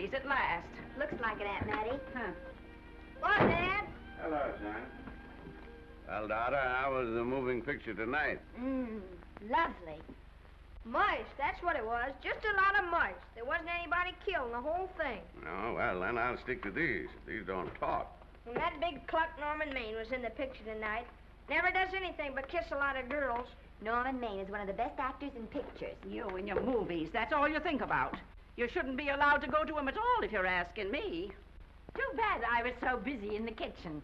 movies at last. Looks like it, Aunt Mattie. Huh. What, Dad? Hello, son. Well, daughter, how was the moving picture tonight? Lovely. Mice, that's what it was. Just a lot of mice. There wasn't anybody killed in the whole thing. No, well, then I'll stick to these. These don't talk. And that big cluck Norman Maine was in the picture tonight. Never does anything but kiss a lot of girls. Norman Maine is one of the best actors in pictures. You and your movies, that's all you think about. You shouldn't be allowed to go to him at all if you're asking me. Too bad I was so busy in the kitchen.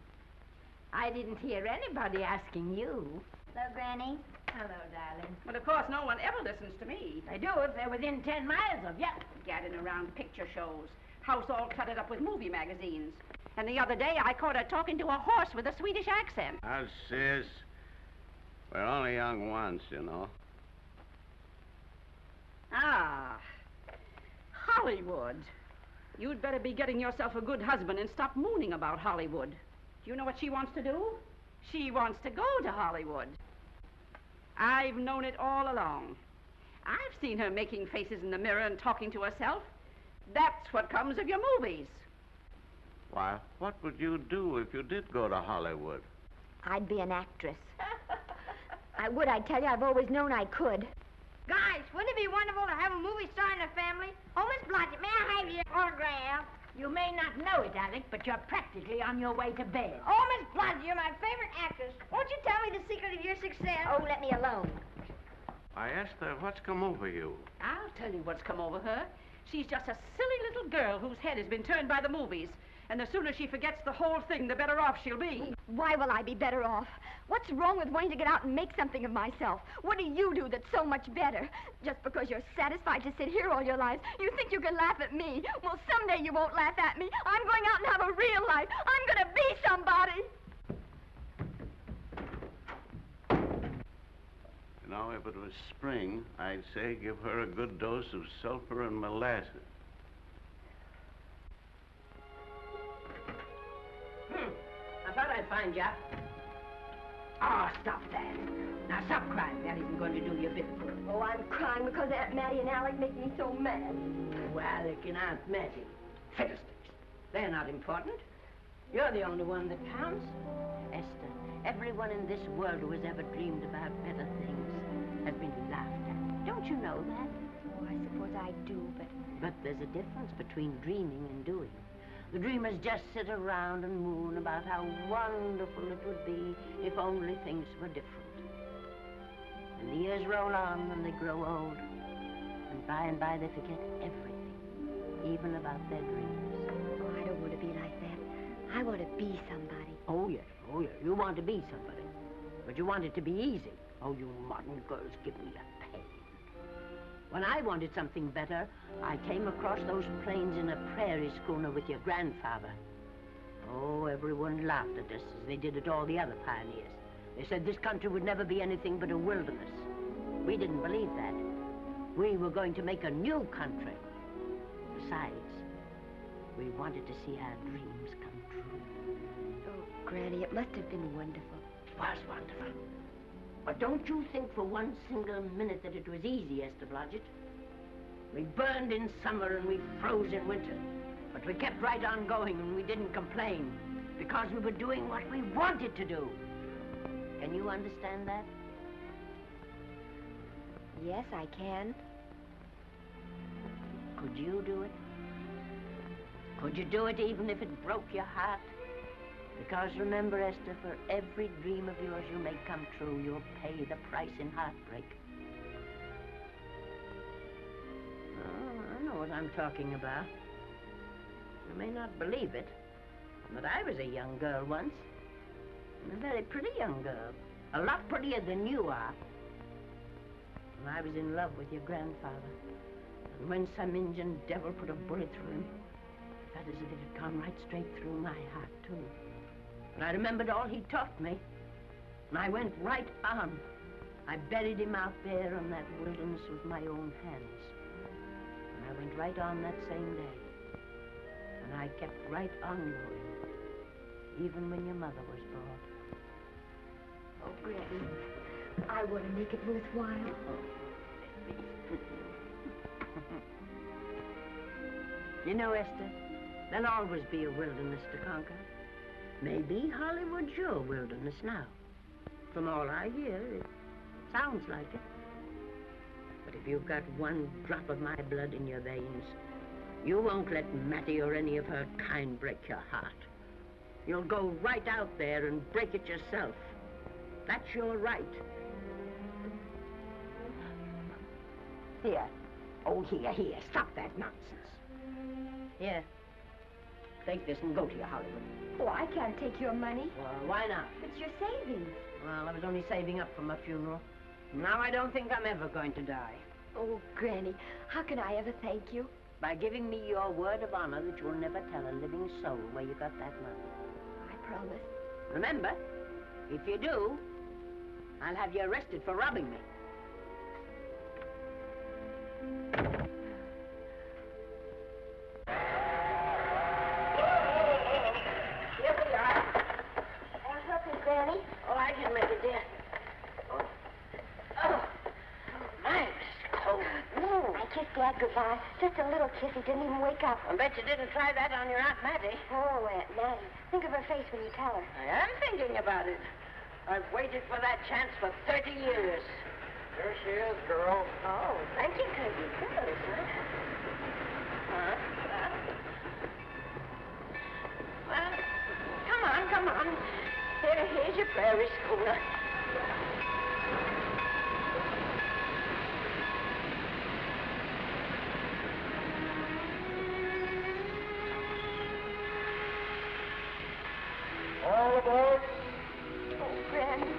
I didn't hear anybody asking you. Hello, Granny. Hello, darling. But of course, no one ever listens to me. They do if they're within 10 miles of you. Gadding around picture shows. House all cluttered up with movie magazines. And the other day, I caught her talking to a horse with a Swedish accent. Now, sis, we're only young once, you know. Ah, Hollywood. You'd better be getting yourself a good husband and stop mooning about Hollywood. Do you know what she wants to do? She wants to go to Hollywood. I've known it all along. I've seen her making faces in the mirror and talking to herself. That's what comes of your movies. Why, what would you do if you did go to Hollywood? I'd be an actress. I would, I tell you. I've always known I could. Guys, wouldn't it be wonderful to have a movie star in the family? Oh, Miss Blodgett, may I have your autograph? You may not know it, Alec, but you're practically on your way to bed. Oh, Miss Blodgett, you're my favorite actress. Won't you tell me the secret of your success? Oh, let me alone. I asked her what's come over you. I'll tell you what's come over her. She's just a silly little girl whose head has been turned by the movies. And the sooner she forgets the whole thing, the better off she'll be. Why will I be better off? What's wrong with wanting to get out and make something of myself? What do you do that's so much better? Just because you're satisfied to sit here all your lives, you think you can laugh at me. Well, someday you won't laugh at me. I'm going out and have a real life. I'm going to be somebody. You know, if it was spring, I'd say give her a good dose of sulfur and molasses. I thought I'd find you. Oh, stop that. Now, stop crying. That isn't going to do you a bit of good. Oh, I'm crying because Aunt Mattie and Alec make me so mad. Oh, Alec and Aunt Mattie. Fiddlesticks. They're not important. You're the only one that counts. Esther, everyone in this world who has ever dreamed about better things has been laughed at. Don't you know that? Oh, I suppose I do, but... But there's a difference between dreaming and doing. The dreamers just sit around and moon about how wonderful it would be if only things were different. And the years roll on and they grow old. And by they forget everything, even about their dreams. Oh, I don't want to be like that. I want to be somebody. Oh, yes. Oh, yes. You want to be somebody. But you want it to be easy. Oh, you modern girls give me a pain. When I wanted something better, I came across those plains in a prairie schooner with your grandfather. Oh, everyone laughed at us as they did at all the other pioneers. They said this country would never be anything but a wilderness. We didn't believe that. We were going to make a new country. Besides, we wanted to see our dreams come true. Oh, Granny, it must have been wonderful. It was wonderful. But don't you think for one single minute that it was easy, Esther Blodgett? We burned in summer and we froze in winter. But we kept right on going and we didn't complain because we were doing what we wanted to do. Can you understand that? Yes, I can. Could you do it? Could you do it even if it broke your heart? Because remember, Esther, for every dream of yours you make come true, you'll pay the price in heartbreak. Oh, I know what I'm talking about. You may not believe it, but I was a young girl once. And a very pretty young girl. A lot prettier than you are. And I was in love with your grandfather. And when some Indian devil put a bullet through him, I felt as if it had gone right straight through my heart, too. And I remembered all he taught me. And I went right on. I buried him out there in that wilderness with my own hands. And I went right on that same day. And I kept right on going, even when your mother was born. Oh, Granny, I want to make it worthwhile. You know, Esther, there'll always be a wilderness to conquer. Maybe Hollywood's your wilderness now. From all I hear, it sounds like it. But if you've got one drop of my blood in your veins, you won't let Mattie or any of her kind break your heart. You'll go right out there and break it yourself. That's your right. Here. Oh, here. Stop that nonsense. Here. Take this and go to your Hollywood. Oh, I can't take your money. Well, why not? It's your savings. Well, I was only saving up for my funeral. Now I don't think I'm ever going to die. Oh, Granny, how can I ever thank you? By giving me your word of honor that you'll never tell a living soul where you got that money. I promise. Remember, if you do, I'll have you arrested for robbing me. Here we are. I'll help you, Granny. Oh, I can make it, dear. Oh, nice cold. I kissed Dad goodbye. Just a little kiss. He didn't even wake up. I bet you didn't try that on your Aunt Mattie. Oh, Aunt Mattie. Think of her face when you tell her. I am thinking about it. I've waited for that chance for 30 years. Here she is, girl. Oh, thank you, Kirby. Good, huh? Well, come on. Here's your prairie schooner. All aboard. Oh, Granny.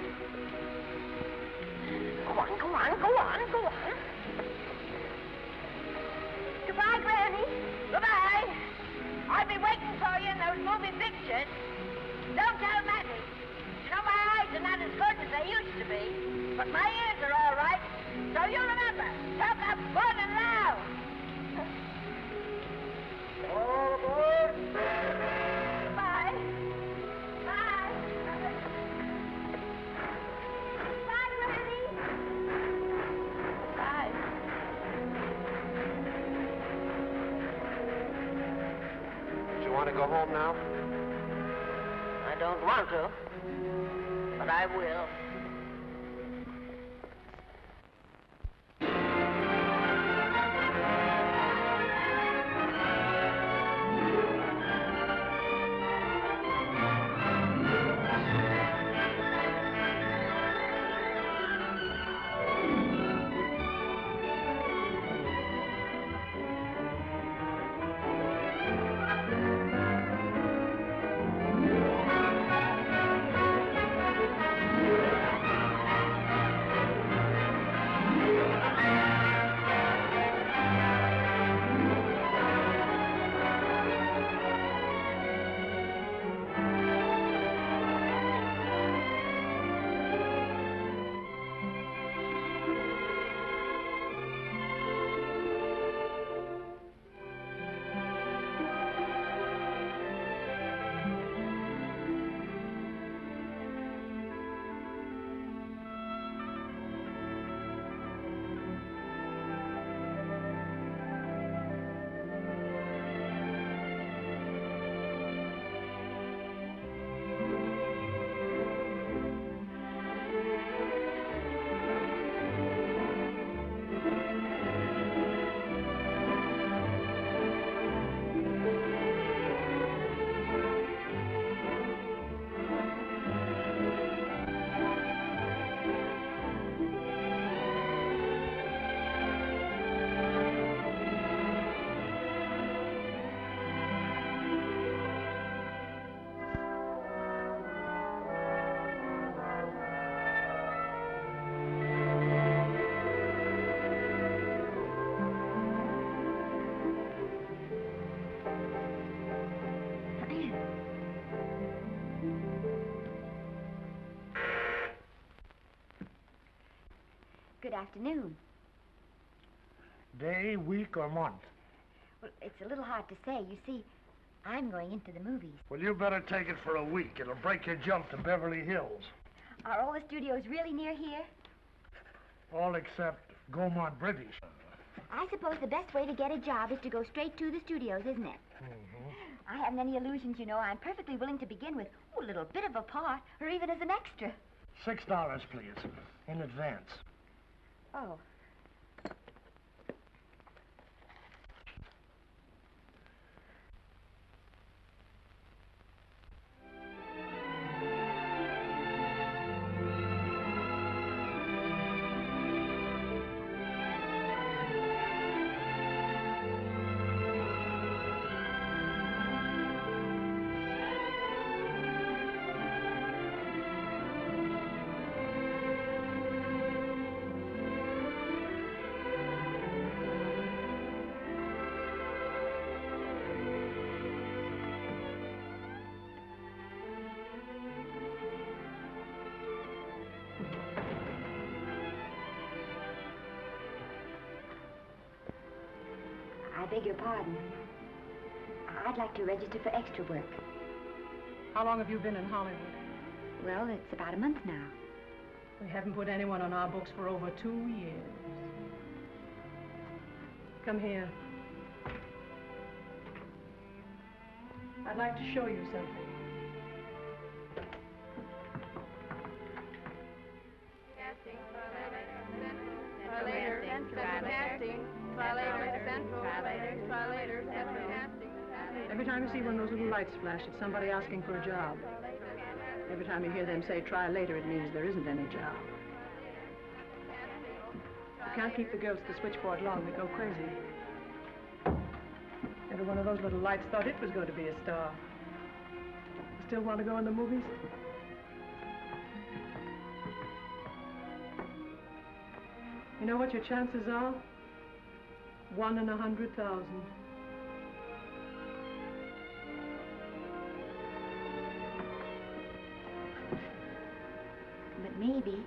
Go on. Goodbye, Granny. Goodbye. I'll be waiting for you in those movie pictures. Don't tell Mattie. You know, my eyes are not as good as they used to be, but my ears are all right. So you remember, talk up good and loud. All aboard. Goodbye. Bye. Bye, Granny. Bye. You want to go home now? I don't want to, but I will. Good afternoon. Day, week, or month? Well, it's a little hard to say. You see, I'm going into the movies. Well, you better take it for a week. It'll break your jump to Beverly Hills. Are all the studios really near here? All except Gaumont British. I suppose the best way to get a job is to go straight to the studios, isn't it? Mm-hmm. I haven't any illusions, you know. I'm perfectly willing to begin with a little bit of a part, or even as an extra. $6, please, in advance. Oh. I beg your pardon. I'd like to register for extra work. How long have you been in Hollywood? Well, it's about a month now. We haven't put anyone on our books for over 2 years. Come here. I'd like to show you something. Every time you see one of those little lights flash, it's somebody asking for a job. Every time you hear them say, try later, it means there isn't any job. You can't keep the girls at the switchboard long. They go crazy. Every one of those little lights thought it was going to be a star. You still want to go in the movies? You know what your chances are? 1 in 100,000. But maybe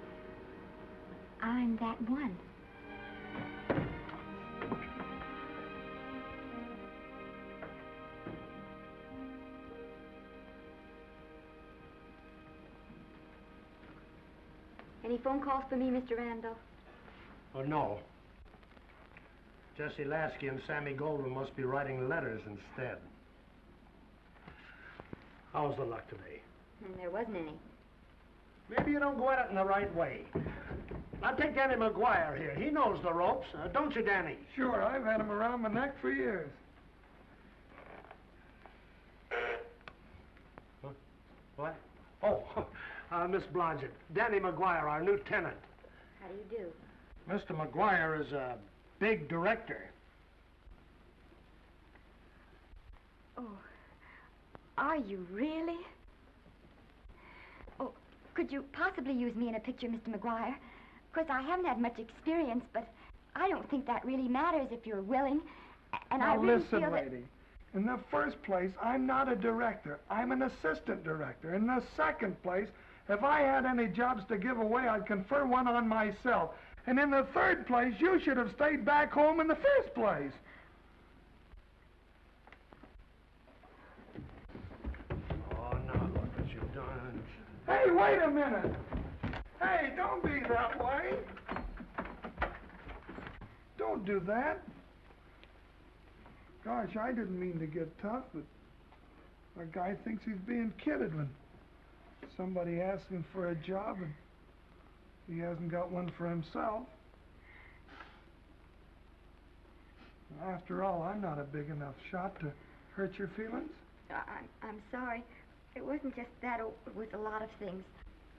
I'm that one. Any phone calls for me, Mr. Randall? Oh, no. Jesse Lasky and Sammy Goldwyn must be writing letters instead. How's the luck today? There wasn't any. Maybe you don't go at it in the right way. Now take Danny McGuire here. He knows the ropes. Don't you, Danny? Sure, I've had him around my neck for years. Huh? What? Oh, Miss Blodgett. Danny McGuire, our new tenant. How do you do? Mr. McGuire is a big director. Oh, are you really? Oh, could you possibly use me in a picture, Mr. McGuire? Of course, I haven't had much experience, but I don't think that really matters if you're willing. And Now I really listen, feel that... lady. In the first place, I'm not a director. I'm an assistant director. In the second place, if I had any jobs to give away, I'd confer one on myself. And in the third place, you should have stayed back home in the first place. Oh, now look what you've done. Hey, wait a minute. Hey, don't be that way. Don't do that. Gosh, I didn't mean to get tough, but a guy thinks he's being kidded when somebody asks him for a job and he hasn't got one for himself. After all, I'm not a big enough shot to hurt your feelings. I'm sorry. It wasn't just that. It was a lot of things.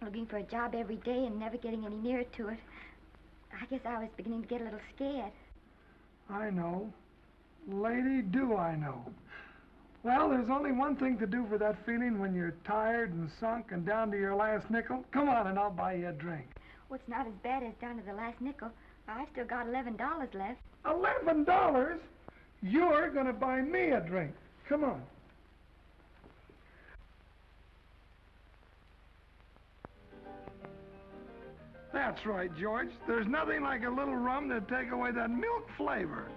Looking for a job every day and never getting any nearer to it. I guess I was beginning to get a little scared. I know. Lady, do I know. Well, there's only one thing to do for that feeling when you're tired and sunk and down to your last nickel. Come on and I'll buy you a drink. Well, it's not as bad as down to the last nickel. I've still got $11 left. $11? You're going to buy me a drink. Come on. That's right, George. There's nothing like a little rum to take away that milk flavor.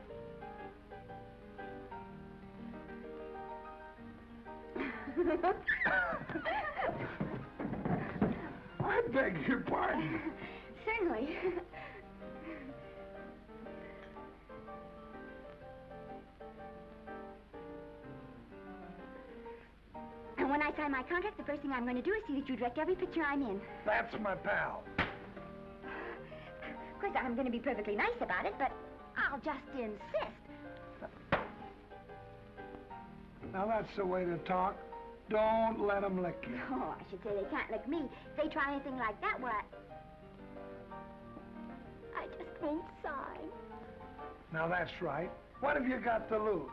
I beg your pardon. Certainly. sign my contract, the first thing I'm going to do is see that you direct every picture I'm in. That's my pal. Of course, I'm going to be perfectly nice about it, but I'll just insist. Now, that's the way to talk. Don't let them lick you. Oh, I should say they can't lick me. If they try anything like that, well, I just won't sign. Now, that's right. What have you got to lose?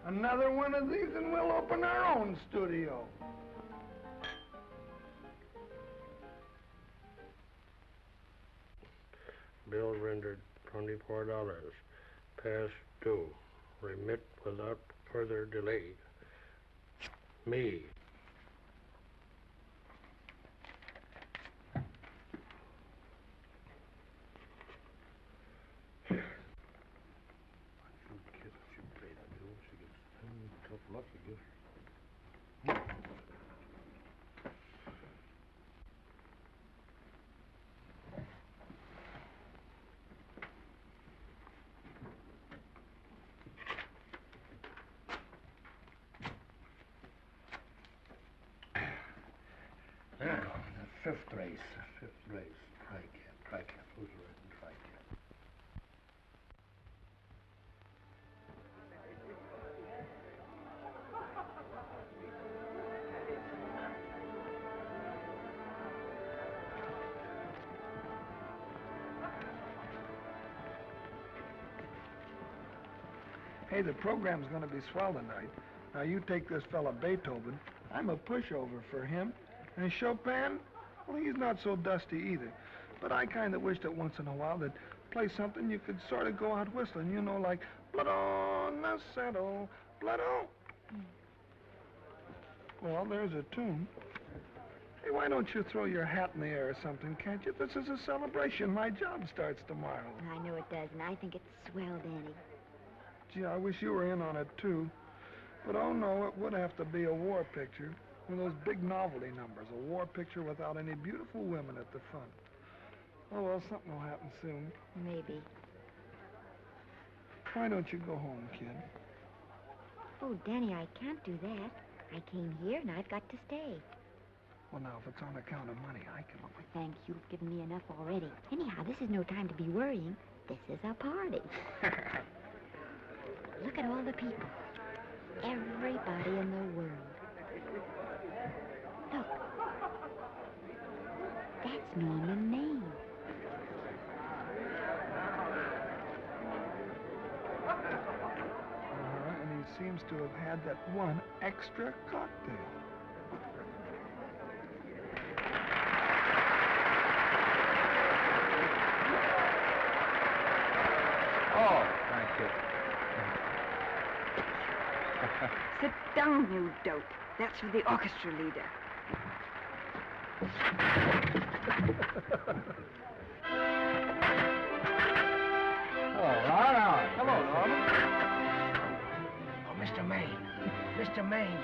Another one of these and we'll open our own studio. Bill rendered $24. Past due. Remit without further delay. Me. Fifth race. Tri-cap. Who's written tri-cap? Hey, the program's going to be swell tonight. Now, you take this fella Beethoven. I'm a pushover for him. And Chopin, well, he's not so dusty either. But I kind of wish that once in a while they'd play something you could sort of go out whistling, you know, like Blood on the Saddle, Blood on. Well, there's a tune. Hey, why don't you throw your hat in the air or something, can't you? This is a celebration. My job starts tomorrow. I know it does, and I think it's swell, Danny. Gee, I wish you were in on it, too. But, oh, no, it would have to be a war picture. One of those big novelty numbers, a war picture without any beautiful women at the front. Oh, well, something will happen soon. Maybe. Why don't you go home, kid? Oh, Danny, I can't do that. I came here, and I've got to stay. Well, now, if it's on account of money, I can... Oh, thanks. You've given me enough already. Anyhow, this is no time to be worrying. This is a party. Look at all the people. Everybody in the world. Look. That's Norman Maine. And he seems to have had that one extra cocktail. Oh, thank you. Sit down, you dope. That's for the orchestra leader. All right. Hello, Norman. Oh, Mr. Maine,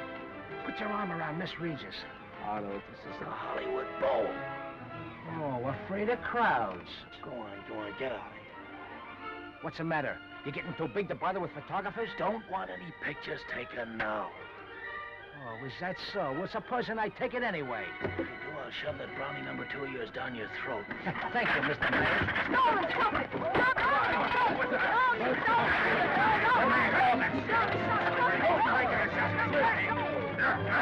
put your arm around Miss Regis. Otto, this is the Hollywood Bowl. Oh, afraid of crowds. Go on, get out of here. What's the matter? You getting too big to bother with photographers? Don't want any pictures taken now. Oh, is that so? Well, supposing I take it anyway. If you do, I'll shove that Brownie number 2 of yours down your throat. Thank you, Mr. Mayor. Stop it! Stop it! Stop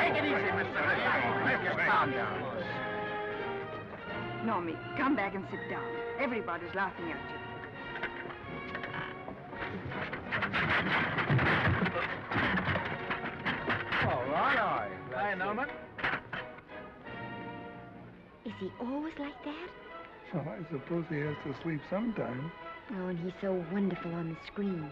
Take it easy, Mr. Mayor. Calm down. Normie, come back and sit down. Everybody's laughing at you. All right. Hi, Norman. Is he always like that? Well, I suppose he has to sleep sometime. Oh, and he's so wonderful on the screen.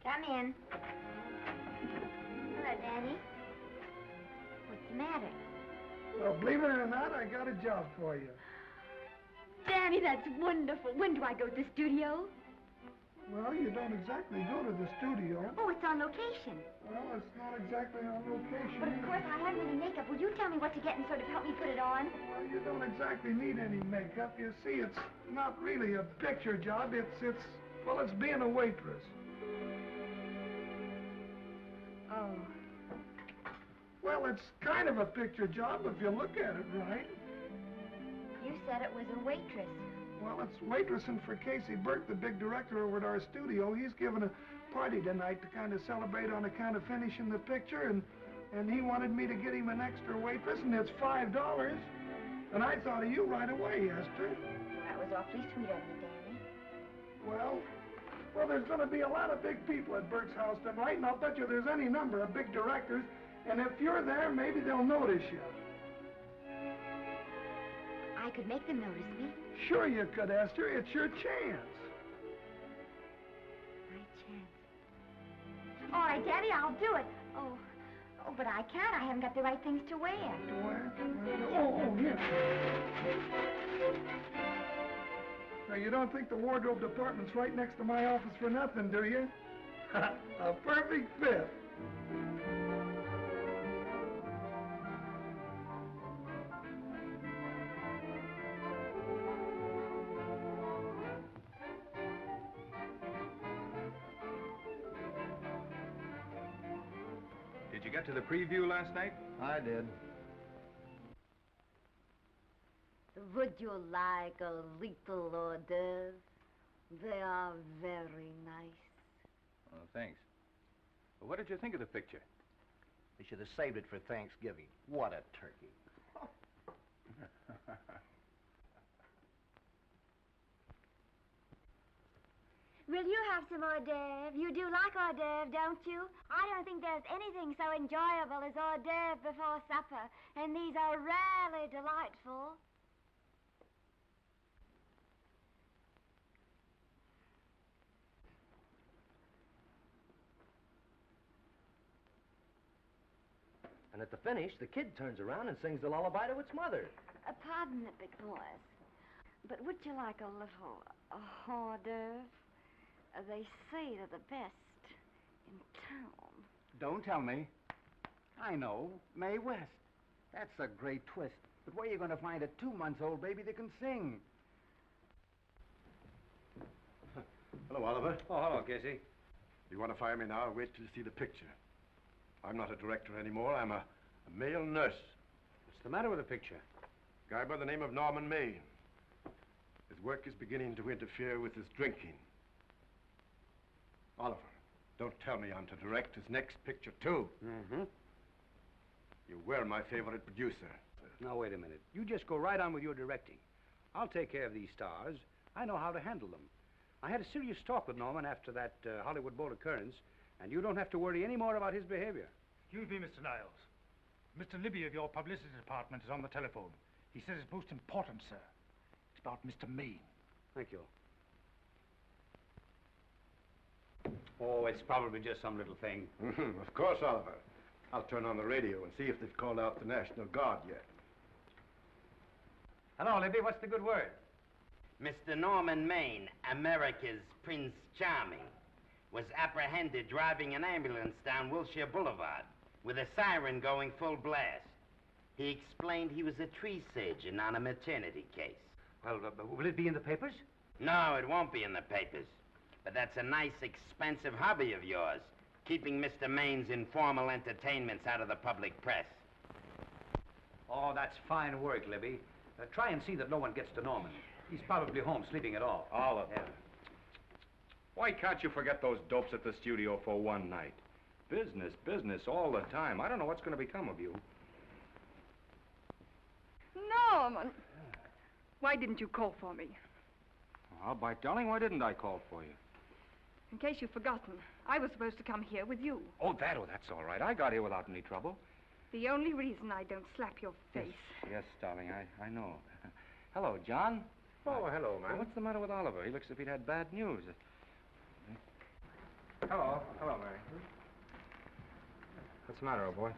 Come in. What, Danny? What's the matter? Well, believe it or not, I got a job for you. Danny, that's wonderful. When do I go to the studio? Well, you don't exactly go to the studio. Oh, it's on location. Well, it's not exactly on location. But of course, I haven't any makeup. Will you tell me what to get and sort of help me put it on? Well, you don't exactly need any makeup. You see, it's not really a picture job. Well, it's being a waitress. Oh. Well, it's kind of a picture job if you look at it right. You said it was a waitress. Well, it's waitressing for Casey Burke, the big director over at our studio. He's giving a party tonight to kind of celebrate on account of finishing the picture, and he wanted me to get him an extra waitress, and it's $5. And I thought of you right away, Esther. That was awfully sweet of you, Danny. Well, there's going to be a lot of big people at Burke's house tonight, and I'll bet you there's any number of big directors, and if you're there, maybe they'll notice you. I could make them notice me. Sure you could, Esther. It's your chance. My chance. All right, Daddy, I'll do it. Oh, but I can't. I haven't got the right things to wear. To wear? Oh, here. Now, you don't think the wardrobe department's right next to my office for nothing, do you? A perfect fit. Did you get to the preview last night? I did. Would you like a little hors d'oeuvre? They are very nice. Oh, thanks. Well, what did you think of the picture? They should have saved it for Thanksgiving. What a turkey. Will you have some hors d'oeuvre? You do like hors d'oeuvre, don't you? I don't think there's anything so enjoyable as hors d'oeuvre before supper, and these are rarely delightful. And at the finish, the kid turns around and sings the lullaby to its mother. Pardon the big boys, but would you like a little hors d'oeuvre? They say they're the best in town. Don't tell me. I know. Mae West. That's a great twist. But where are you going to find a 2-month-old baby that can sing? Hello, Oliver. Oh, hello, Casey. You want to fire me now? Wait till you see the picture. I'm not a director anymore. I'm a male nurse. What's the matter with the picture? A guy by the name of Norman May. His work is beginning to interfere with his drinking. Oliver, don't tell me I'm to direct his next picture, too. Mm-hmm. You were my favorite producer. Now, wait a minute. You just go right on with your directing. I'll take care of these stars. I know how to handle them. I had a serious talk with Norman after that Hollywood boat occurrence, and you don't have to worry any more about his behavior. Excuse me, Mr. Niles. Mr. Libby of your publicity department is on the telephone. He says it's most important, sir. It's about Mr. Maine. Thank you. Oh, it's probably just some little thing. Of course, Oliver. I'll turn on the radio and see if they've called out the National Guard yet. Hello, Libby. What's the good word? Mr. Norman Maine, America's Prince Charming, was apprehended driving an ambulance down Wilshire Boulevard with a siren going full blast. He explained he was a tree surgeon on a maternity case. Well, will it be in the papers? No, it won't be in the papers. But that's a nice, expensive hobby of yours, keeping Mr. Maine's informal entertainments out of the public press. Oh, that's fine work, Libby. Try and see that no one gets to Norman. He's probably home sleeping it off. Oliver. Yeah. Why can't you forget those dopes at the studio for one night? Business, business all the time. I don't know what's going to become of you. Norman! Why didn't you call for me? Well, by darling, why didn't I call for you? In case you've forgotten, I was supposed to come here with you. Oh, that's all right. I got here without any trouble. The only reason I don't slap your face. Yes, darling, I know. Hello, John. Oh, hello, man. Well, what's the matter with Oliver? He looks as if he'd had bad news. Hello, Mary. What's the matter, old boy?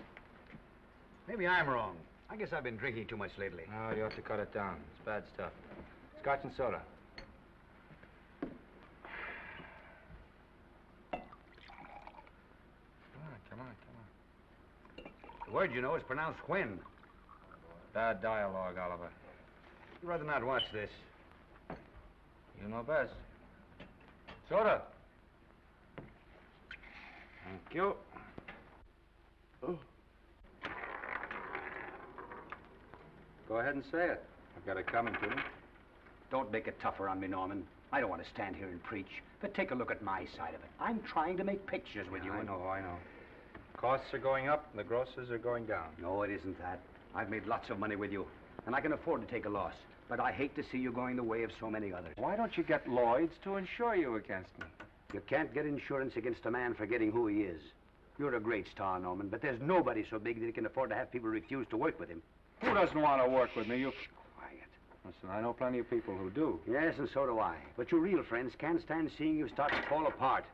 Maybe I'm wrong. I guess I've been drinking too much lately. No, you ought to cut it down. It's bad stuff. Scotch and soda. Come on. The word, you know, is pronounced when. Bad dialogue, Oliver. I'd rather not watch this. You know best. Soda. Thank you. Oh. Go ahead and say it. I've got it coming to me. Don't make it tougher on me, Norman. I don't want to stand here and preach, but take a look at my side of it. I'm trying to make pictures with you. I know. Costs are going up, and the grosses are going down. No, it isn't that. I've made lots of money with you, and I can afford to take a loss. But I hate to see you going the way of so many others. Why don't you get Lloyd's to insure you against me? You can't get insurance against a man forgetting who he is. You're a great star, Norman, but there's nobody so big that he can afford to have people refuse to work with him. Who doesn't want to work with me? You... Quiet. Listen, I know plenty of people who do. Yes, and so do I. But your real friends can't stand seeing you start to fall apart.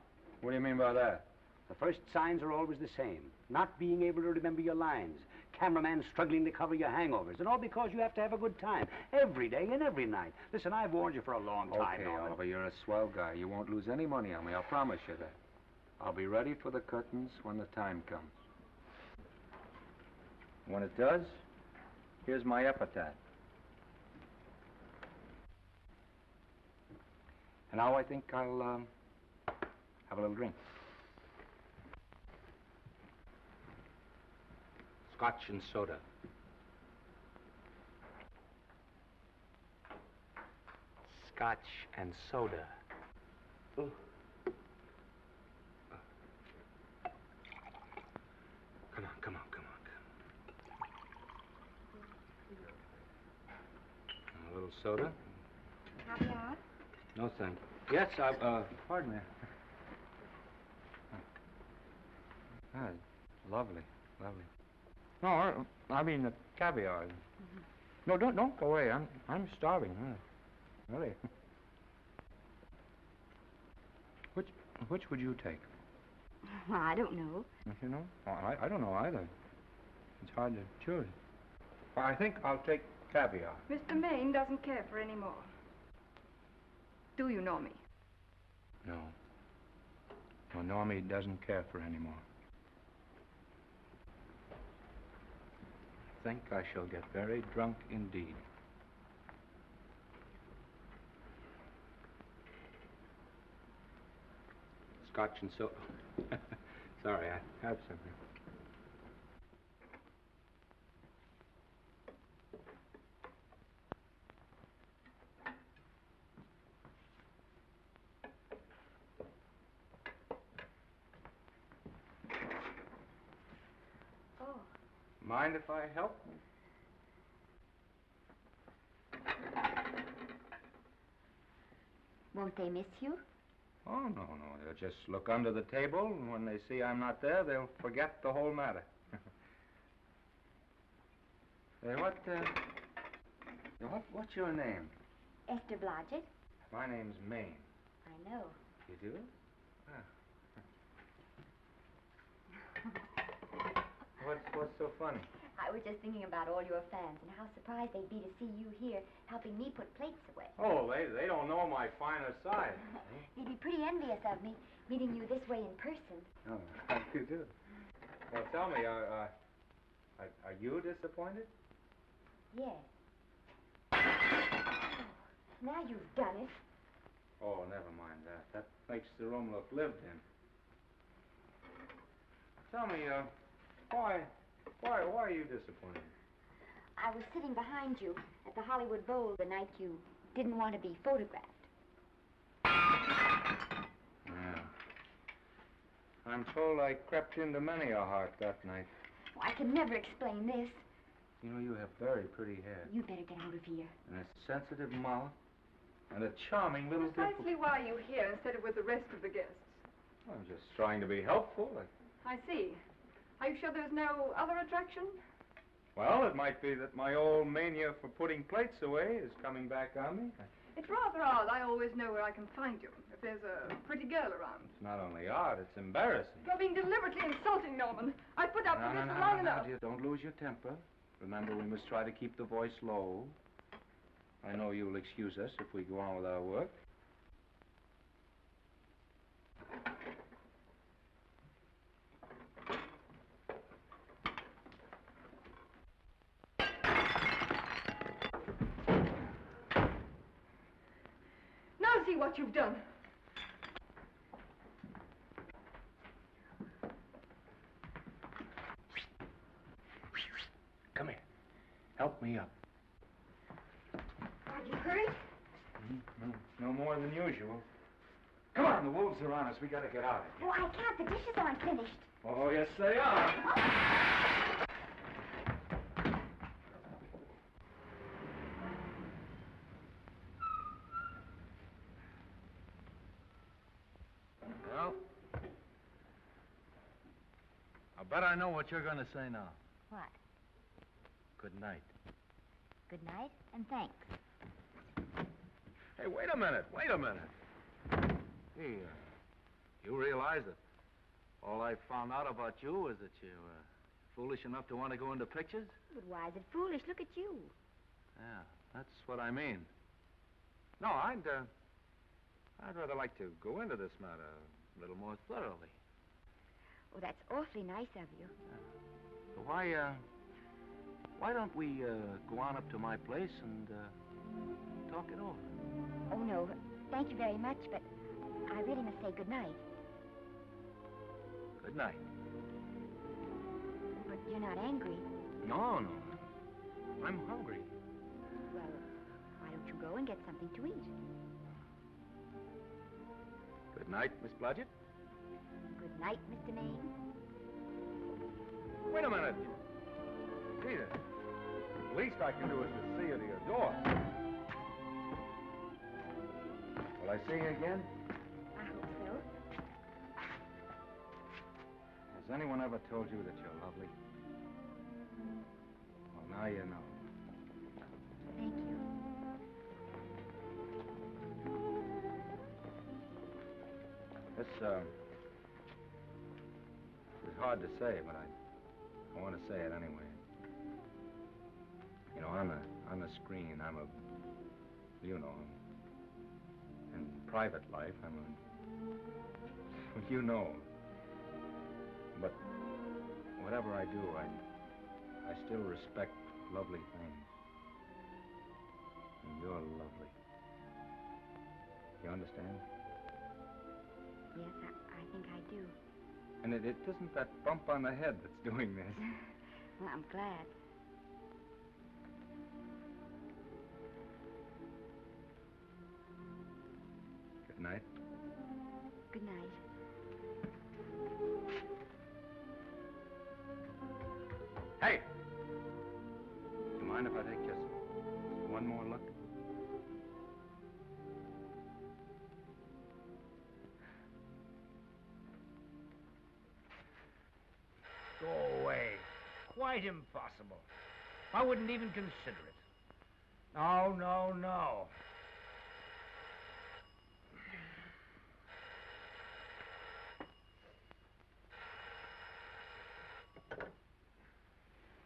What do you mean by that? The first signs are always the same. Not being able to remember your lines. Cameraman struggling to cover your hangovers. And all because you have to have a good time. Every day and every night. Listen, I've warned you for a long time, Okay, Norman. Oliver, you're a swell guy. You won't lose any money on me. I'll promise you that. I'll be ready for the curtains when the time comes. When it does, here's my epitaph. And now I think I'll, have a little drink. Scotch and soda. Scotch and soda. Ooh. Come on. A little soda? Caviar? No, thank you. Yes, pardon me. Ah, lovely. No, I mean the caviar. No, don't go away. I'm starving. Really. Which would you take? Well, I don't know. Don't you know? I don't know either. It's hard to choose. Well, I think I'll take caviar. Mr. Maine doesn't care for any more. Do you, Normie? No. Well, Normie doesn't care for any more. I think I shall get very drunk indeed. Scotch and soda. Sorry, I have something. Oh. Mind if I help? Won't they miss you? Oh, no. They'll just look under the table, and when they see I'm not there, they'll forget the whole matter. Hey, what's your name? Esther Blodgett. My name's Maine. I know. You do? What's so funny? I was just thinking about all your fans and how surprised they'd be to see you here helping me put plates away. Oh, they don't know my finer side. They'd be pretty envious of me, meeting you this way in person. Oh, how do you do? Well, tell me, are you disappointed? Yes. Now you've done it. Oh, never mind that. That makes the room look lived in. Tell me, why are you disappointed? I was sitting behind you at the Hollywood Bowl the night you didn't want to be photographed. Yeah. I'm told I crept into many a heart that night. Oh, I can never explain this. You know, you have very pretty hair. You better get out of here. And a sensitive mouth. And a charming little Precisely why are you here instead of with the rest of the guests? I'm just trying to be helpful. I see. Are you sure there's no other attraction? Well, it might be that my old mania for putting plates away is coming back on me. It's rather odd. I always know where I can find you if there's a pretty girl around. It's not only odd, it's embarrassing. You're being deliberately insulting, Norman. I put up with this for long enough. Dear, don't lose your temper. Remember, we must try to keep the voice low. I know you'll excuse us if we go on with our work. Now see what you've done. Come here. Help me up. Are you hurt? No more than usual. Come on, the wolves are on us. We gotta get out of here. Oh, I can't. The dishes aren't finished. Oh, yes, they are. Well, I bet I know what you're going to say now. What? Good night. Good night, and thanks. Hey, wait a minute. Hey, you realize that all I found out about you is that you're foolish enough to want to go into pictures? But why is it foolish? Look at you. Yeah, that's what I mean. No, I'd rather like to go into this matter a little more thoroughly. Oh, that's awfully nice of you. So why don't we go on up to my place and talk it over? Oh, no. Thank you very much, but I really must say good night. Good night. But you're not angry. No. I'm hungry. Well, why don't you go and get something to eat? Good night, Miss Blodgett. Good night, Mr. Maine. Wait a minute. Peter, the least I can do is to see you to your door. Will I see you again? I hope so. Has anyone ever told you that you're lovely? Well, now you know. Thank you. This is hard to say, but I want to say it anyway. You know, on the screen, I'm a, you know, in private life, I'm a, you know. But whatever I do, I still respect lovely things. And you're lovely. You understand? Yes, I think I do. And it isn't that bump on the head that's doing this. Well, I'm glad. Good night. Good night. Hey! Do you mind if I take just one more look? Go away. Quite impossible. I wouldn't even consider it. No.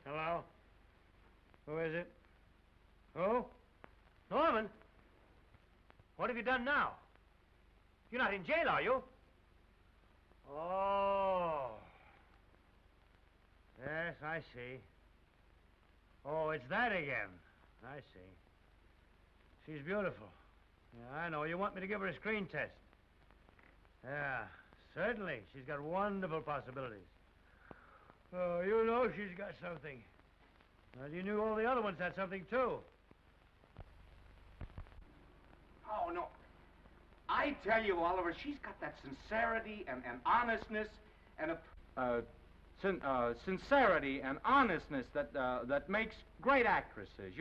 Hello? Who is it? Who? Norman? What have you done now? You're not in jail, are you? Oh. Yes, I see. Oh, it's that again. I see. She's beautiful. Yeah, I know. You want me to give her a screen test? Yeah, certainly. She's got wonderful possibilities. Oh, you know she's got something. Well, you knew all the other ones had something, too. Oh, no. I tell you, Oliver, she's got that sincerity and honestness and a... sincerity and honestness that makes great actresses.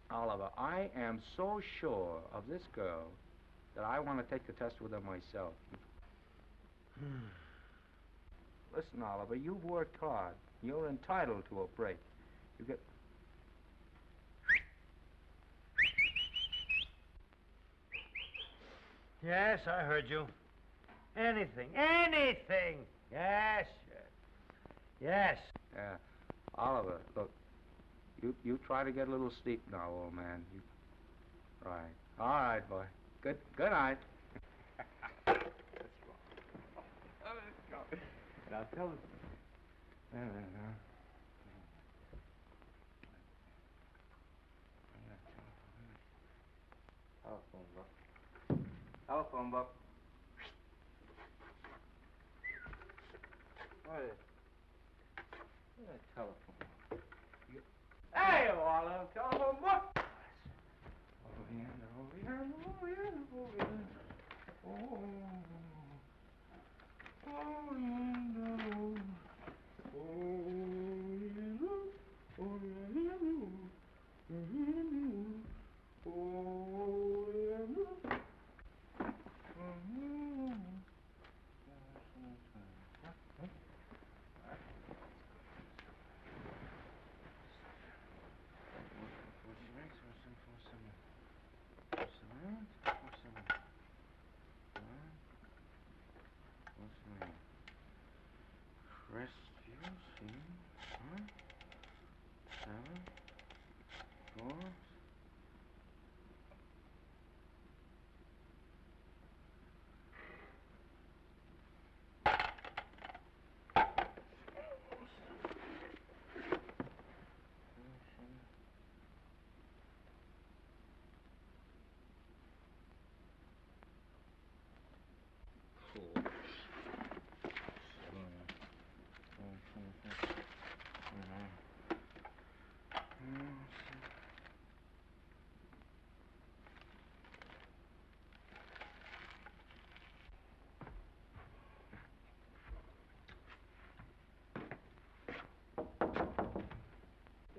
Oliver, I am so sure of this girl that I want to take the test with her myself. Listen, Oliver, you've worked hard. You're entitled to a break. You get... Yes, I heard you. Anything. Anything. Yes, yes. Yes. Oliver, look, you try to get a little sleep now, old man. Right. All right, boy. Good night. Let's go. Now tell us. Telephone book. Telephone book. What is a telephone? Hey, Oliver, telephone book.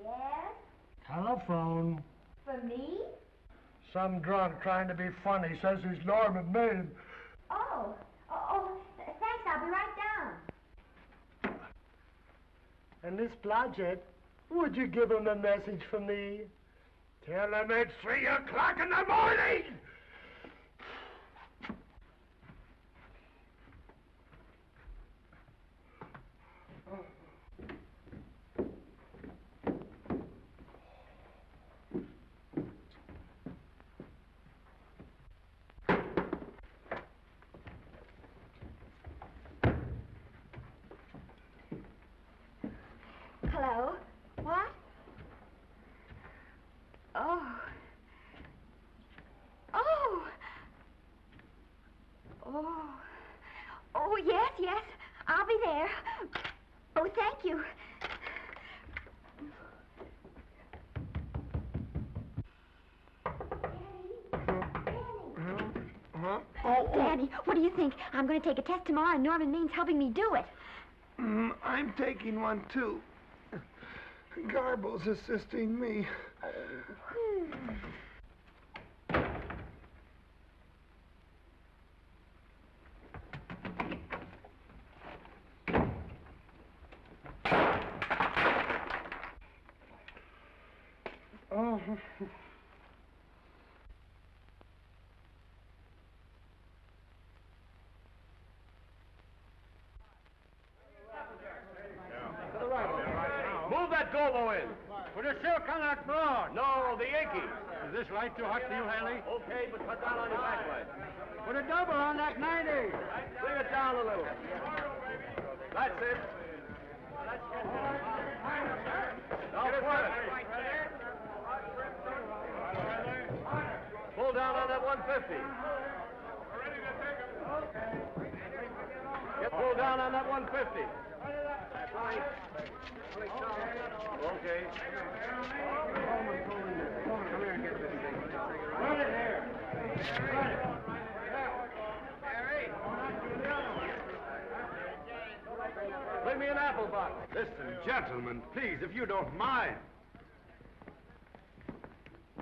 Yes? Telephone. For me? Some drunk trying to be funny says he's Norman Maine. Oh, thanks. I'll be right down. And Miss Blodgett, would you give him a message for me? Tell him it's 3 o'clock in the morning! Hello? What? Oh. Oh. Oh. Oh, yes. I'll be there. Oh, thank you. Danny, what do you think? I'm going to take a test tomorrow, and Norman Main's helping me do it. I'm taking one, too. Garble's assisting me. Oh. Move that Golo in. Put a silk on that broad. No, the Yankee. Is this light too hot for you, Haley? Okay, but cut down on your backlight. Put a double on that 90. Bring it down a little. That's it. Now pull it. Pull down on that 150. Get pulled down on that 150. Okay. Come here and get this thing. Run it here. Run it. Bring me an apple box. Listen, gentlemen, please, if you don't mind.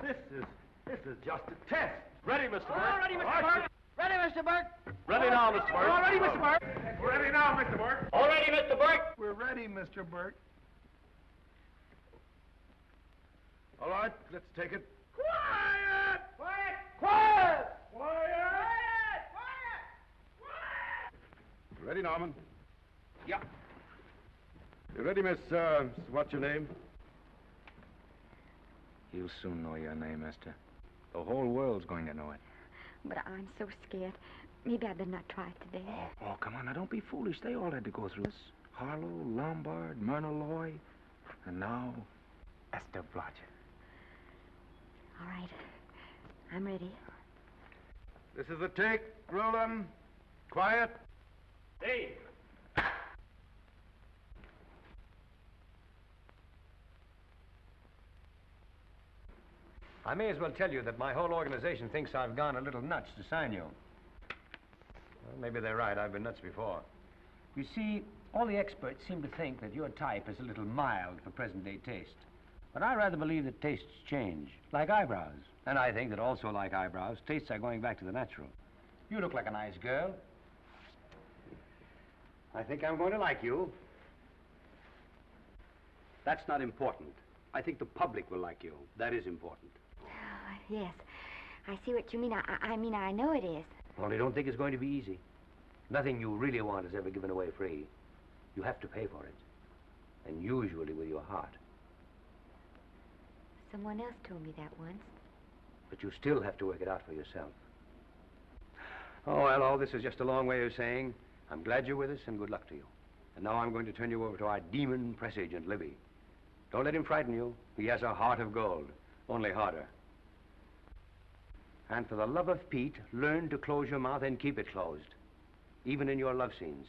This is just a test. Ready, Mr. Burke? All ready, Mr. Burke. Ready, Mr. Burke. Ready now, Mr. Burke. All ready, Mr. Burke. Ready now, Mr. Burke. All ready, Mr. Burke. We're ready, Mr. Burke. All right, let's take it. Quiet! Quiet! Quiet! Quiet! Ready, Norman? Yeah. You ready, Miss, what's your name? You'll soon know your name, Esther. The whole world's going to know it. But I'm so scared. Maybe I better not try it today. Oh, come on, now don't be foolish. They all had to go through this. Harlow, Lombard, Myrna Loy, and now Esther Blodgett. All right. I'm ready. This is the take. Roll quiet. Dave. I may as well tell you that my whole organization thinks I've gone a little nuts to sign you. Well, maybe they're right. I've been nuts before. You see, all the experts seem to think that your type is a little mild for present-day taste. But I rather believe that tastes change, like eyebrows. And I think that also, like eyebrows, tastes are going back to the natural. You look like a nice girl. I think I'm going to like you. That's not important. I think the public will like you. That is important. Yes. I see what you mean. I mean, I know it is. Only don't think it's going to be easy. Nothing you really want is ever given away free. You have to pay for it. And usually with your heart. Someone else told me that once. But you still have to work it out for yourself. Oh, well, all this is just a long way of saying, I'm glad you're with us and good luck to you. And now I'm going to turn you over to our demon press agent, Libby. Don't let him frighten you. He has a heart of gold, only harder. And for the love of Pete, learn to close your mouth and keep it closed, even in your love scenes.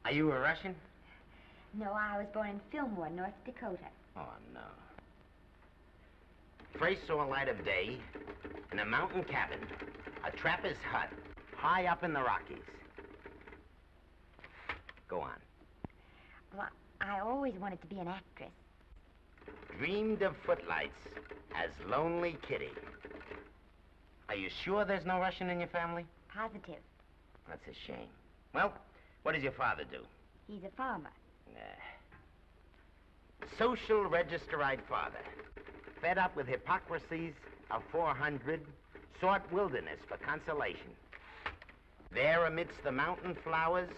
Are you a Russian? No, I was born in Fillmore, North Dakota. Oh, no. First saw light of day in a mountain cabin, a trapper's hut, high up in the Rockies. Go on. Well, I always wanted to be an actress. Dreamed of footlights as Lonely Kitty. Are you sure there's no Russian in your family? Positive. That's a shame. Well, what does your father do? He's a farmer. Social registerite father. Fed up with hypocrisies of 400, sought wilderness for consolation. There amidst the mountain flowers,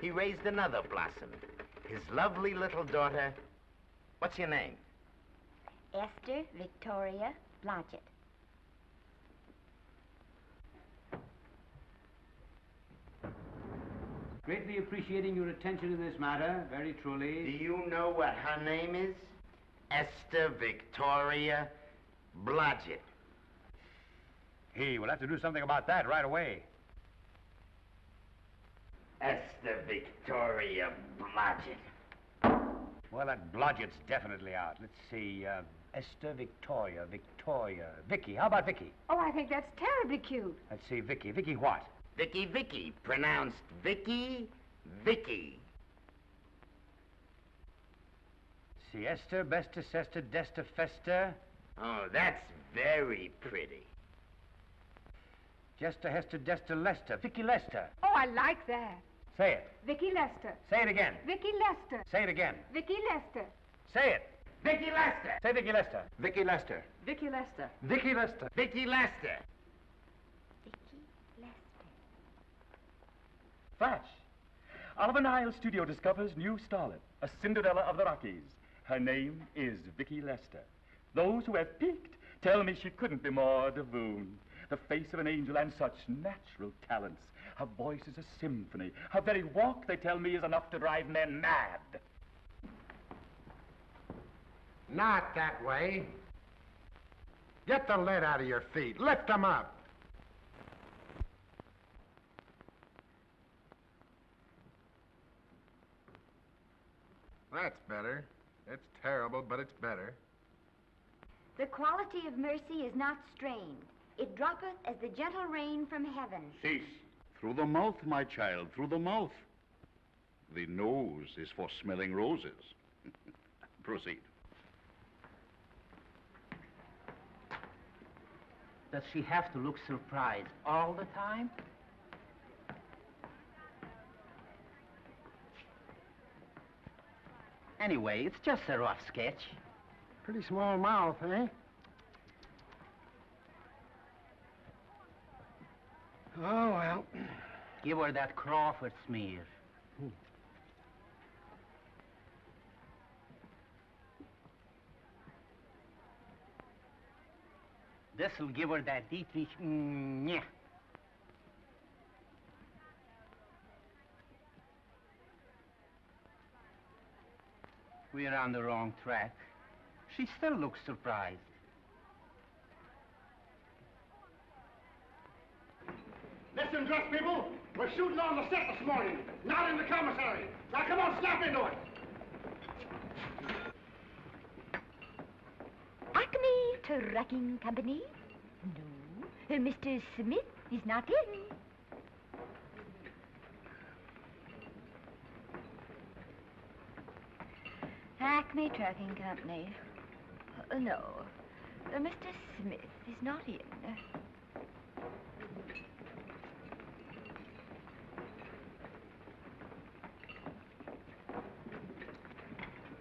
he raised another blossom. His lovely little daughter. What's your name? Esther Victoria Blodgett. Greatly appreciating your attention in this matter, very truly. Do you know what her name is? Esther Victoria Blodgett. Hey, we'll have to do something about that right away. Esther Victoria Blodgett. Well, that Blodgett's definitely out. Let's see, Esther Victoria, Vicky. How about Vicky? Oh, I think that's terribly cute. Let's see, Vicky. Vicky what? Vicky, pronounced Vicky. See, Esther, Besta, Sesta, Desta, Festa. Oh, that's very pretty. Jester, Hester, Desta, Lester. Vicky Lester. Oh, I like that. Say it. Vicky Lester. Say it again. Vicky Lester. Say it again. Vicky Lester. Say it. Vicky Lester. Say Vicky Lester. Vicky Lester. Vicky Lester. Vicky Lester. Vicky Lester. Flash. Oliver Nile Studio discovers new starlet, a Cinderella of the Rockies. Her name is Vicky Lester. Those who have peeked tell me she couldn't be more Devine. The face of an angel and such natural talents. Her voice is a symphony. Her very walk, they tell me, is enough to drive men mad. Not that way. Get the lead out of your feet. Lift them up. That's better. It's terrible, but it's better. The quality of mercy is not strained. It droppeth as the gentle rain from heaven. Cease. Through the mouth, my child, through the mouth. The nose is for smelling roses. Proceed. Does she have to look surprised all the time? Anyway, it's just a rough sketch. Pretty small mouth, eh? Oh, well. Give her that Crawford smear. This'll give her that Dietrich. Yeah. We're on the wrong track. She still looks surprised. Listen, dress people, we're shooting on the set this morning, not in the commissary. Now come on, snap into it. Acme Trucking Company? No, Mr. Smith is not in. Acme Trucking Company. No, Mr. Smith is not in.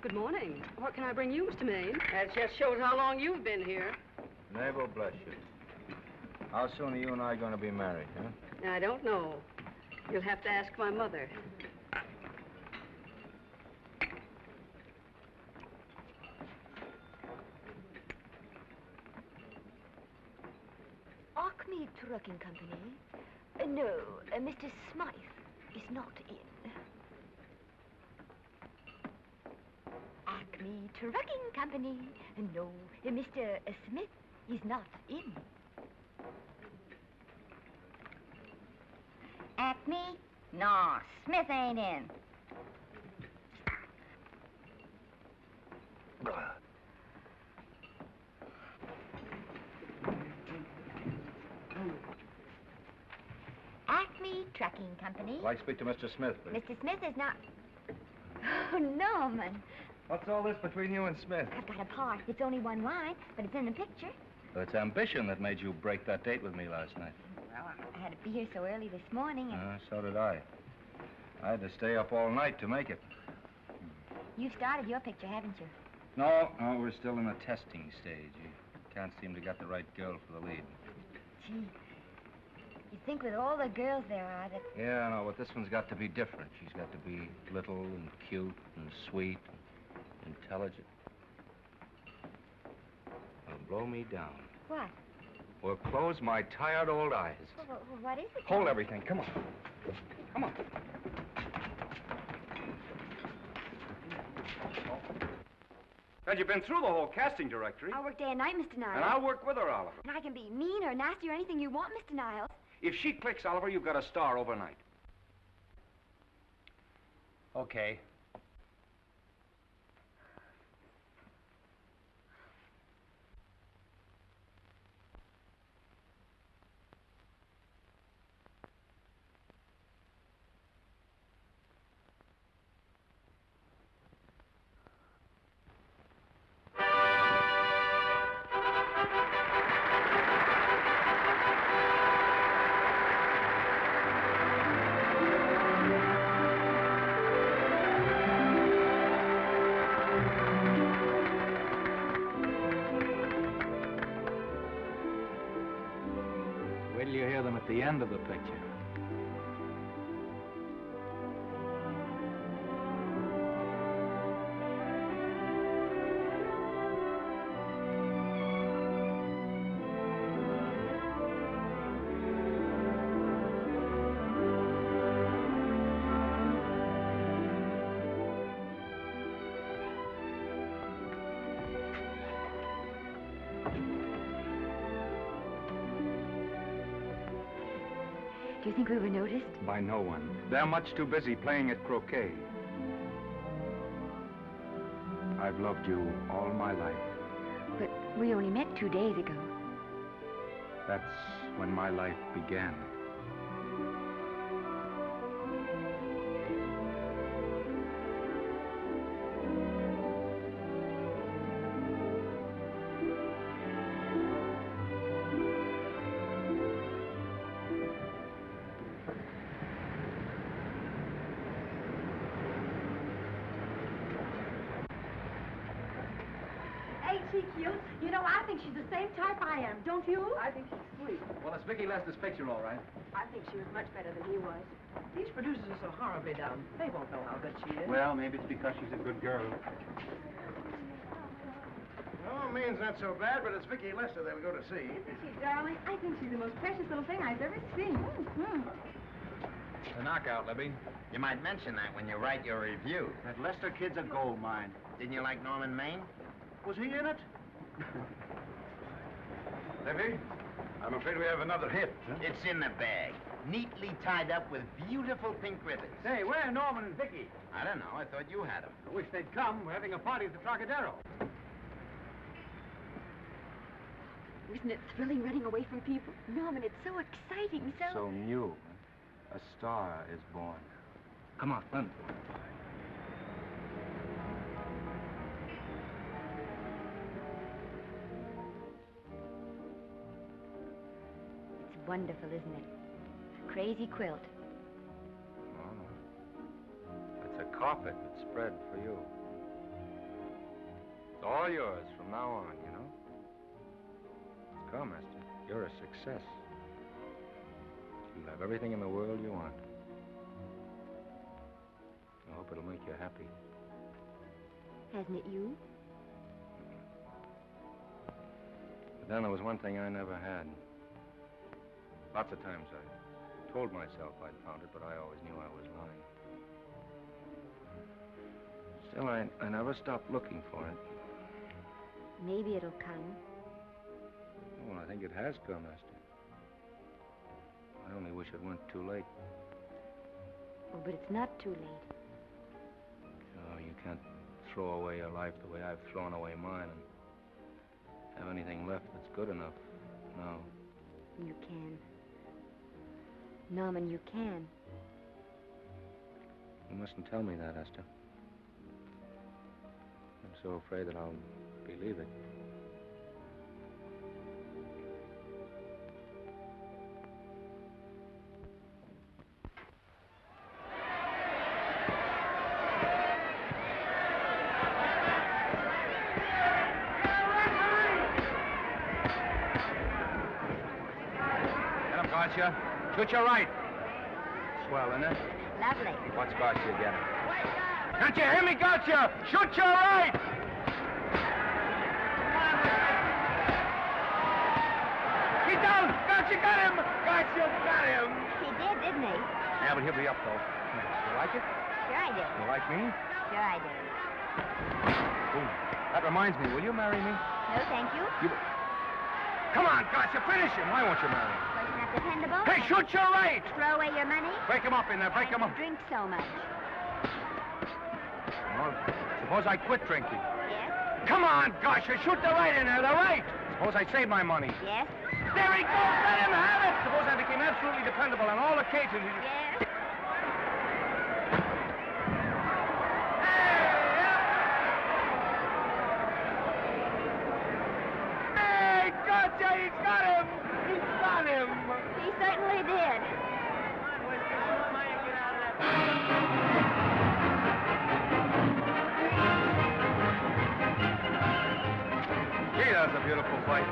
Good morning. What can I bring you, Mr. Maine? That just shows how long you've been here. Mabel, bless you. How soon are you and I going to be married, huh? I don't know. You'll have to ask my mother. Acme Trucking Company? No, Mr. Smythe is not in. Acme Trucking Company? No, Mr. Smith is not in. Acme? No, Smith ain't in. Acme Trucking Company? I'd like to speak to Mr. Smith, please. Mr. Smith is not... Oh, Norman. What's all this between you and Smith? I've got a part. It's only one line, but it's in the picture. Well, it's ambition that made you break that date with me last night. Well, I had to be here so early this morning, and... So did I. I had to stay up all night to make it. You've started your picture, haven't you? No, we're still in the testing stage. You can't seem to get the right girl for the lead. Gee, you'd think with all the girls there are that... Yeah, I know, but this one's got to be different. She's got to be little and cute and sweet and intelligent. It'll blow me down. What? Well, close my tired old eyes. Well, what is it? Hold everything. Come on. Come on. Well, you've been through the whole casting directory. I'll work day and night, Mr. Niles. And I'll work with her, Oliver. And I can be mean or nasty or anything you want, Mr. Niles. If she clicks, Oliver, you've got a star overnight. Okay. At the end of the picture. Do you think we were noticed? By no one. They're much too busy playing at croquet. I've loved you all my life. But we only met 2 days ago. That's when my life began. she cute? You know, I think she's the same type I am, don't you? I think she's sweet. Well, it's Vicky Lester's picture, all right. I think she was much better than he was. These producers are so horribly dumb. They won't know how good she is. Well, maybe it's because she's a good girl. Oh, Maine's not so bad, but it's Vicky Lester they'll go to see. Isn't she, darling? I think she's the most precious little thing I've ever seen. The knockout, Libby. You might mention that when you write your review. That Lester kid's a gold mine. Didn't you like Norman Maine? Was he in it? Libby, I'm afraid we have another hit. Huh? It's in the bag, neatly tied up with beautiful pink ribbons. Say, where are Norman and Vicky? I don't know. I thought you had them. I wish they'd come. We're having a party at the Trocadero. Isn't it thrilling running away from people? Norman, it's so exciting, So new. A star is born. Come on, run. It's wonderful, isn't it? A crazy quilt. Oh. It's a carpet that's spread for you. It's all yours from now on, you know? Come, Esther. You're a success. You'll have everything in the world you want. I hope it'll make you happy. Hasn't it you? But then there was one thing I never had. Lots of times I told myself I'd found it, but I always knew I was lying. Still, I never stopped looking for it. Maybe it'll come. Well, I think it has come, Esther. I only wish it weren't too late. Oh, but it's not too late. Oh, you can't throw away your life the way I've thrown away mine and have anything left that's good enough. No. You can. Norman, you can. You mustn't tell me that, Esther. I'm so afraid that I'll believe it. Gotcha. Shoot your right. Swell, isn't it? Lovely. What's Garcia getting? Can't you hear me, Gotcha? Shoot your right! He's down! Gotcha got him! Gotcha got him! He did, didn't he? Yeah, but he'll be up, though. You like it? Sure I do. You like me? Sure I do. Ooh, that reminds me. Will you marry me? No, thank you. Come on, Gotcha, finish him. Why won't you marry him? Well, you're not dependable. Hey, shoot your right! Throw away your money. Break him up in there. Break him up. Drink so much. Well, suppose I quit drinking. Yes? Come on, Gotcha, shoot the right in there, the right! Suppose I save my money. Yes? There he goes! Let him have it! Suppose I became absolutely dependable on all occasions. Yes? Hey, Gotcha, he's got him! He's got him! He certainly did. Gee, that's a beautiful fight.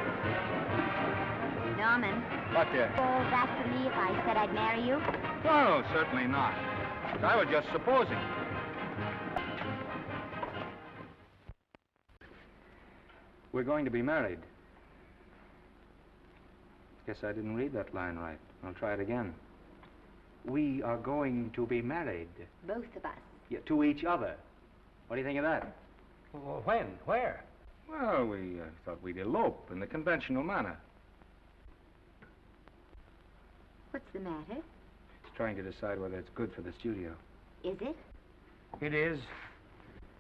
Norman. What, dear? Oh, that for me if I said I'd marry you? No, certainly not. I was just supposing. We're going to be married. Guess I didn't read that line right. I'll try it again. We are going to be married. Both of us. Yeah, to each other. What do you think of that? Well, when? Where? Well, we thought we'd elope in the conventional manner. What's the matter? It's trying to decide whether it's good for the studio. Is it? It is.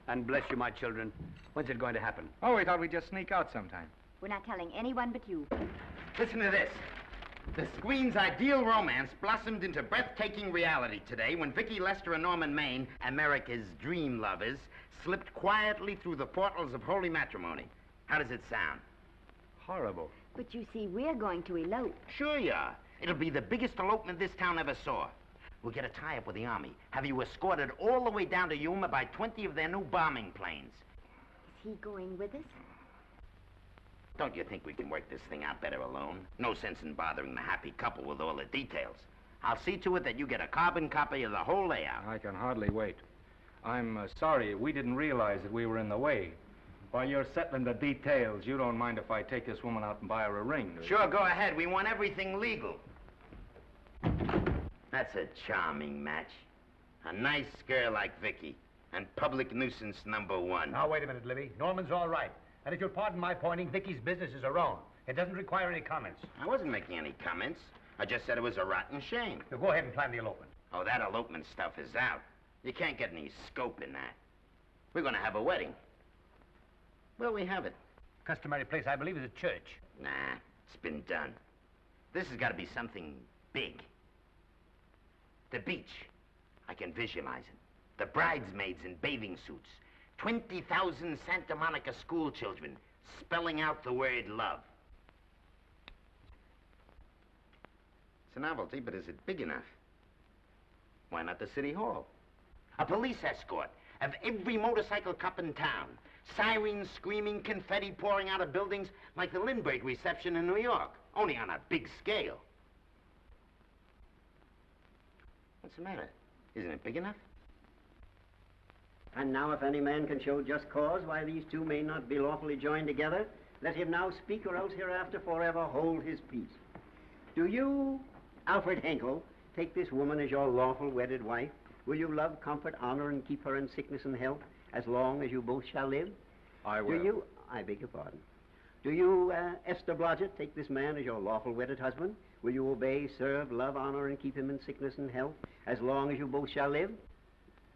And bless you, my children. When's it going to happen? Oh, we thought we'd just sneak out sometime. We're not telling anyone but you. Listen to this. The screen's ideal romance blossomed into breathtaking reality today when Vicky Lester and Norman Maine, America's dream lovers, slipped quietly through the portals of holy matrimony. How does it sound? Horrible. But you see, we're going to elope. Sure you are. It'll be the biggest elopement this town ever saw. We'll get a tie-up with the Army, have you escorted all the way down to Yuma by 20 of their new bombing planes. Is he going with us? Don't you think we can work this thing out better alone? No sense in bothering the happy couple with all the details. I'll see to it that you get a carbon copy of the whole layout. I can hardly wait. I'm sorry. We didn't realize that we were in the way. While you're settling the details, you don't mind if I take this woman out and buy her a ring, do you? Sure, go ahead. We want everything legal. That's a charming match. A nice girl like Vicky. And public nuisance #1. Now, wait a minute, Libby. Norman's all right. And if you'll pardon my pointing, Vicky's business is her own. It doesn't require any comments. I wasn't making any comments. I just said it was a rotten shame. So go ahead and plan the elopement. Oh, that elopement stuff is out. You can't get any scope in that. We're going to have a wedding. Where'll we have it? Customary place, I believe, is a church. Nah, it's been done. This has got to be something big. The beach. I can visualize it. The bridesmaids in bathing suits. 20,000 Santa Monica school children spelling out the word love. It's a novelty, but is it big enough? Why not the city hall? A police escort of every motorcycle cop in town. Sirens screaming, confetti pouring out of buildings like the Lindbergh reception in New York, only on a big scale. What's the matter? Isn't it big enough? And now if any man can show just cause why these two may not be lawfully joined together, let him now speak or else hereafter forever hold his peace. Do you, Alfred Henkel, take this woman as your lawful wedded wife? Will you love, comfort, honor, and keep her in sickness and health as long as you both shall live? I will. Do you, I beg your pardon. Do you, Esther Blodgett, take this man as your lawful wedded husband? Will you obey, serve, love, honor, and keep him in sickness and health as long as you both shall live?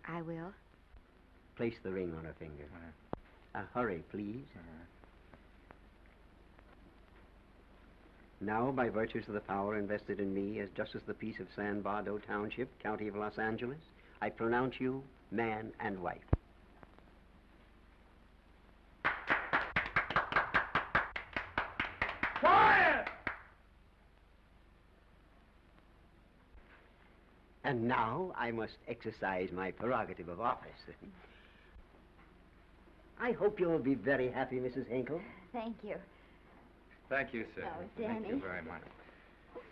I will. Place the ring on her finger. Hurry, please. Now, by virtues of the power invested in me as Justice of the Peace of San Bardo Township, County of Los Angeles, I pronounce you man and wife. Quiet! And now I must exercise my prerogative of office. I hope you'll be very happy, Mrs. Henkel. Thank you. Thank you, sir. Oh, Thank you Danny. very much.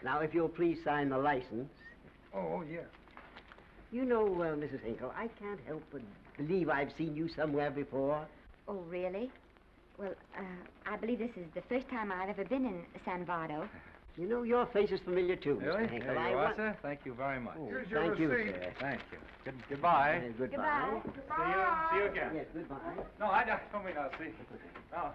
Now, if you'll please sign the license. Oh, yeah. You know, Mrs. Henkel, I can't help but believe I've seen you somewhere before. Oh, really? Well, I believe this is the first time I've ever been in San Bardo. You know, your face is familiar, too, Really? Mr. Henkel. There you are, sir. Thank you very much. Oh, Here's your thank you, receipt. sir. Thank you. Goodbye. Goodbye. See you again. Yes, goodbye. No, I don't mean I'll see. No.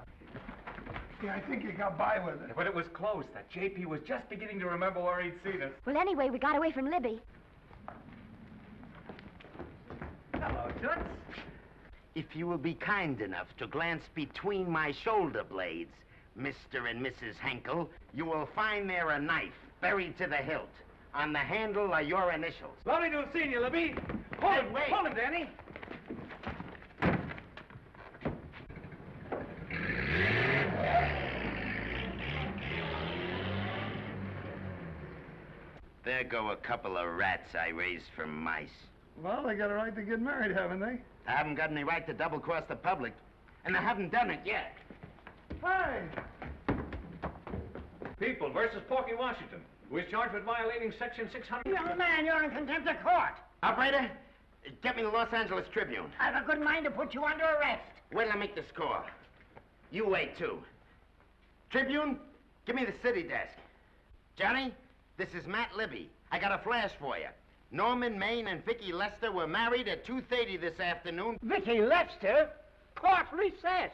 Yeah, I think you got by with it. But it was close. That JP was just beginning to remember where he'd seen us. Well, anyway, we got away from Libby. Hello, Toots. If you will be kind enough to glance between my shoulder blades, Mr. and Mrs. Henkel, you will find there a knife buried to the hilt. On the handle are your initials. Lovely to have seen you, Libby. Hold him, wait. Hold him, Danny. There go a couple of rats I raised from mice. Well, they got a right to get married, haven't they? I haven't got any right to double-cross the public, and I haven't done it yet. Hey! People versus Porky Washington, who is charged with violating Section 600. Young man, you're in contempt of court. Operator, get me the Los Angeles Tribune. I've a good mind to put you under arrest. Wait till I make the score. You wait, too. Tribune, give me the city desk. Johnny, this is Matt Libby. I got a flash for you. Norman Maine and Vicky Lester were married at 2:30 this afternoon. Vicky Lester? Court recess.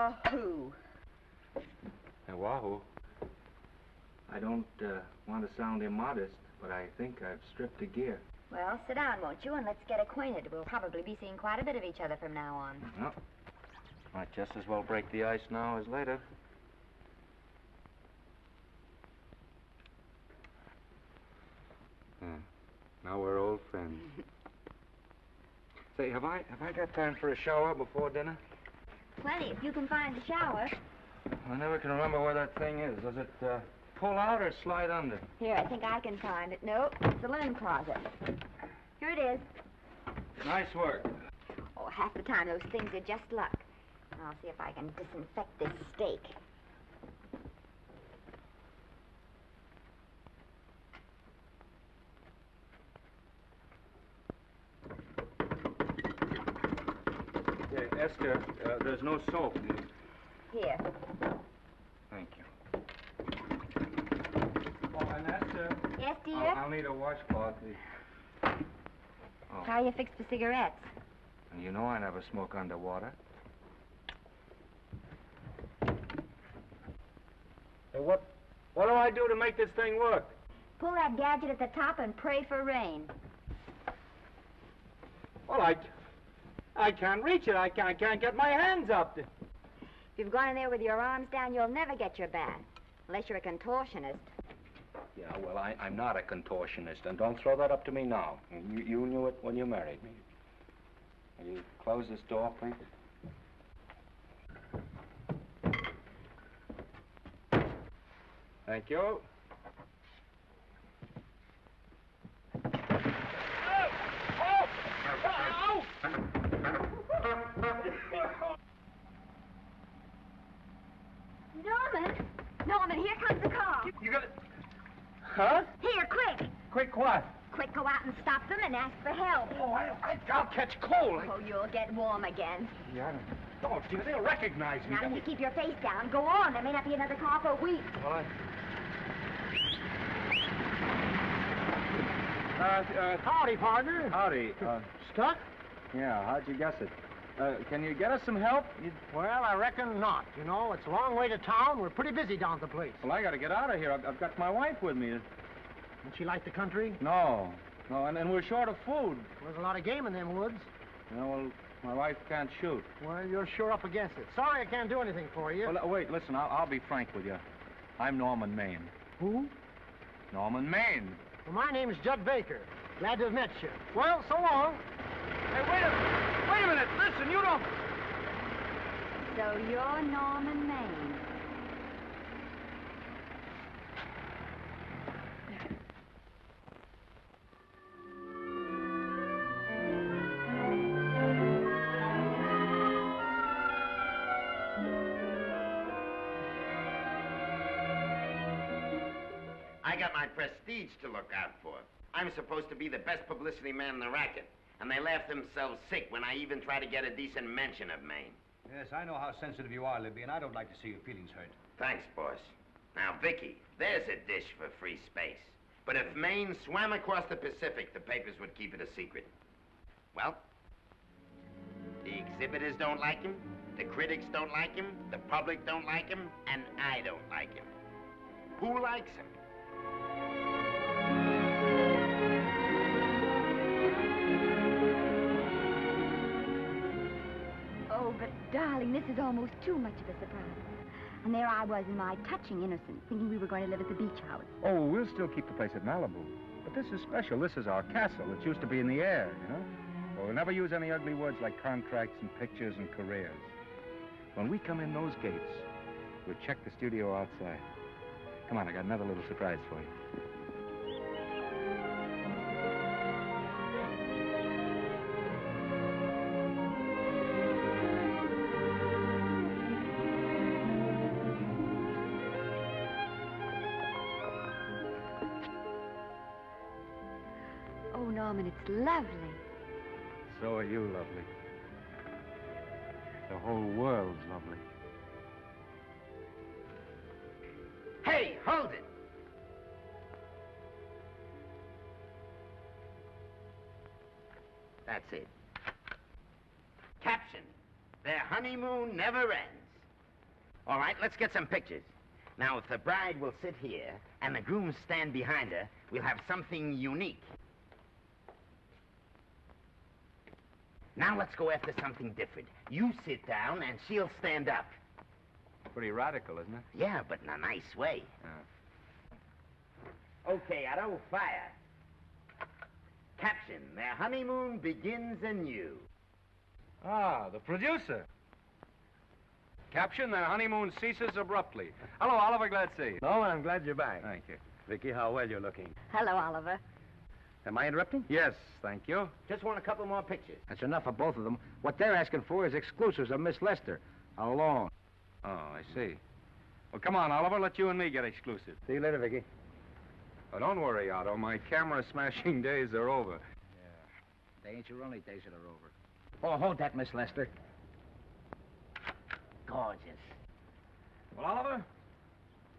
Wahoo. Now, Wahoo, I don't want to sound immodest, but I think I've stripped a gear. Well, sit down, won't you, and let's get acquainted. We'll probably be seeing quite a bit of each other from now on. Well, might just as well break the ice now as later. Now we're old friends. Say, have I got time for a shower before dinner? Plenty, if you can find a shower. I never can remember where that thing is. Does it pull out or slide under? Here, I think I can find it. No, it's the linen closet. Here it is. Nice work. Oh, half the time those things are just luck. I'll see if I can disinfect this steak. Yeah, Esther, there's no soap. Here. Thank you. Oh, and Esther. Yes, dear? I'll need a washcloth. Oh. How are you fixed for cigarettes? And you know I never smoke underwater. Hey, what do I do to make this thing work? Pull that gadget at the top and pray for rain. Well, I can't reach it. I can't get my hands up. If you've gone in there with your arms down, you'll never get your bath. Unless you're a contortionist. Yeah, well, I'm not a contortionist, and don't throw that up to me now. You knew it when you married me. Will you close this door, please? Thank you. Norman, here comes the car. You got it? Huh? Here, quick. Quick what? Quick, go out and stop them and ask for help. Oh, I'll catch cold. Oh, you'll get warm again. Yeah, don't, dear. They'll recognize me. Now, you keep your face down. Go on. There may not be another car for a week. Well, Howdy, partner. Howdy. Stuck? Yeah, how'd you guess it? Can you get us some help? Well, I reckon not. You know, it's a long way to town. We're pretty busy down at the place. Well, I got to get out of here. I've got my wife with me. Doesn't she like the country? No, and we're short of food. There's a lot of game in them woods. You know, well, my wife can't shoot. Well, you're sure up against it. Sorry I can't do anything for you. Well, wait, listen, I'll be frank with you. I'm Norman Maine. Who? Norman Maine. Well, my name's Judd Baker. Glad to have met you. Well, so long. Hey, wait a minute. Listen, you don't... So you're Norman Maine. I got my prestige to look out for. I'm supposed to be the best publicity man in the racket, and they laugh themselves sick when I even try to get a decent mention of Maine. Yes, I know how sensitive you are, Libby, and I don't like to see your feelings hurt. Thanks, boss. Now, Vicky, there's a dish for free space. But if Maine swam across the Pacific, the papers would keep it a secret. Well, the exhibitors don't like him, the critics don't like him, the public don't like him, and I don't like him. Who likes him? Oh, but darling, this is almost too much of a surprise. And there I was in my touching innocence, thinking we were going to live at the beach house. Oh, we'll still keep the place at Malibu. But this is special. This is our castle. It used to be in the air, you know? Well, we'll never use any ugly words like contracts and pictures and careers. When we come in those gates, we'll check the studio outside. Come on, I got another little surprise for you. Oh, Norman, it's lovely. So are you lovely. The whole world's lovely. Hey, hold it! That's it. Caption: Their honeymoon never ends. All right, let's get some pictures. Now, if the bride will sit here and the groom stand behind her, we'll have something unique. Now let's go after something different. You sit down and she'll stand up. Pretty radical, isn't it? Yeah, but in a nice way. Okay, Otto, fire. Caption, their honeymoon begins anew. Ah, the producer. Caption, their honeymoon ceases abruptly. Hello, Oliver, glad to see you. No, I'm glad you're back. Thank you. Vicky, how well you're looking. Hello, Oliver. Am I interrupting? Yes, thank you. Just want a couple more pictures. That's enough of both of them. What they're asking for is exclusives of Miss Lester. Alone. Oh, I see. Well, come on, Oliver, let you and me get exclusive. See you later, Vicky. Oh, don't worry, Otto. My camera smashing days are over. They ain't your only days that are over. Oh, hold that, Miss Lester. Gorgeous. Well, Oliver,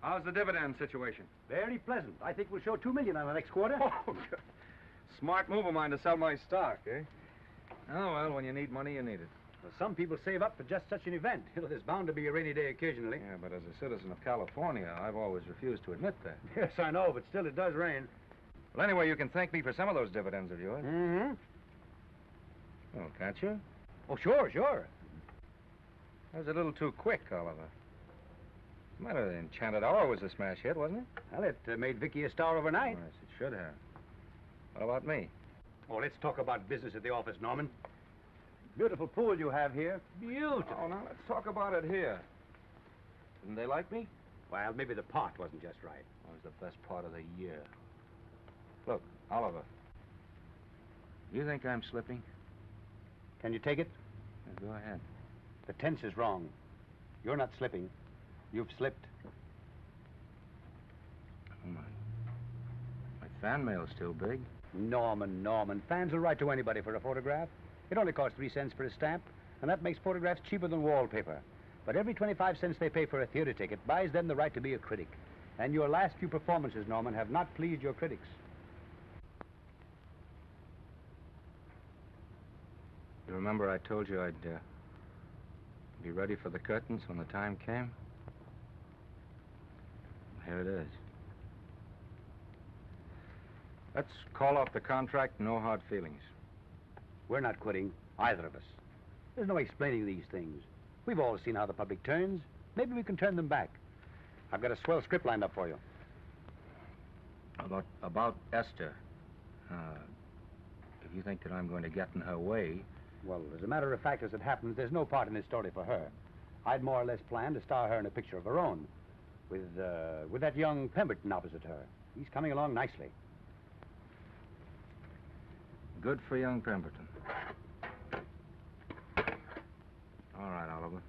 how's the dividend situation? Very pleasant. I think we'll show $2 million on the next quarter. Oh, good. Smart move of mine to sell my stock, eh? Oh, well, when you need money, you need it. Well, some people save up for just such an event. You know, there's bound to be a rainy day occasionally. Yeah, but as a citizen of California, I've always refused to admit that. Yes, I know, but still it does rain. Well, anyway, you can thank me for some of those dividends of yours. Mm-hmm. Oh, can't you? Oh, sure. That was a little too quick, Oliver. What's the matter? The Enchanted Hour was a smash hit, wasn't it? Well, it made Vicky a star overnight. Yes, it should have. What about me? Oh, let's talk about business at the office, Norman. Beautiful pool you have here. Beautiful. Oh, now let's talk about it here. Didn't they like me? Well, maybe the part wasn't just right. That was the best part of the year. Look, Oliver. Do you think I'm slipping? Can you take it? Yeah, go ahead. The tense is wrong. You're not slipping. You've slipped. Oh, my fan mail's still big. Norman. Fans will write to anybody for a photograph. It only costs 3 cents for a stamp, and that makes photographs cheaper than wallpaper. But every 25 cents they pay for a theater ticket buys them the right to be a critic. And your last few performances, Norman, have not pleased your critics. You remember I told you I'd be ready for the curtains when the time came? Here it is. Let's call off the contract, no hard feelings. We're not quitting, either of us. There's no explaining these things. We've all seen how the public turns. Maybe we can turn them back. I've got a swell script lined up for you. About Esther. If you think that I'm going to get in her way... Well, as a matter of fact, as it happens, there's no part in this story for her. I'd more or less planned to star her in a picture of her own, with that young Pemberton opposite her. He's coming along nicely. Good for young Pemberton. All right, Oliver.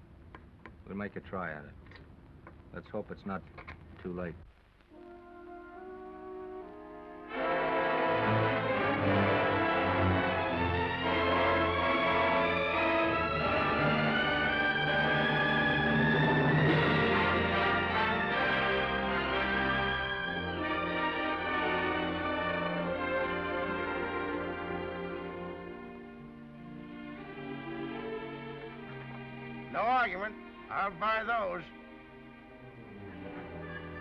We'll make a try at it. Let's hope it's not too late. No argument. I'll buy those.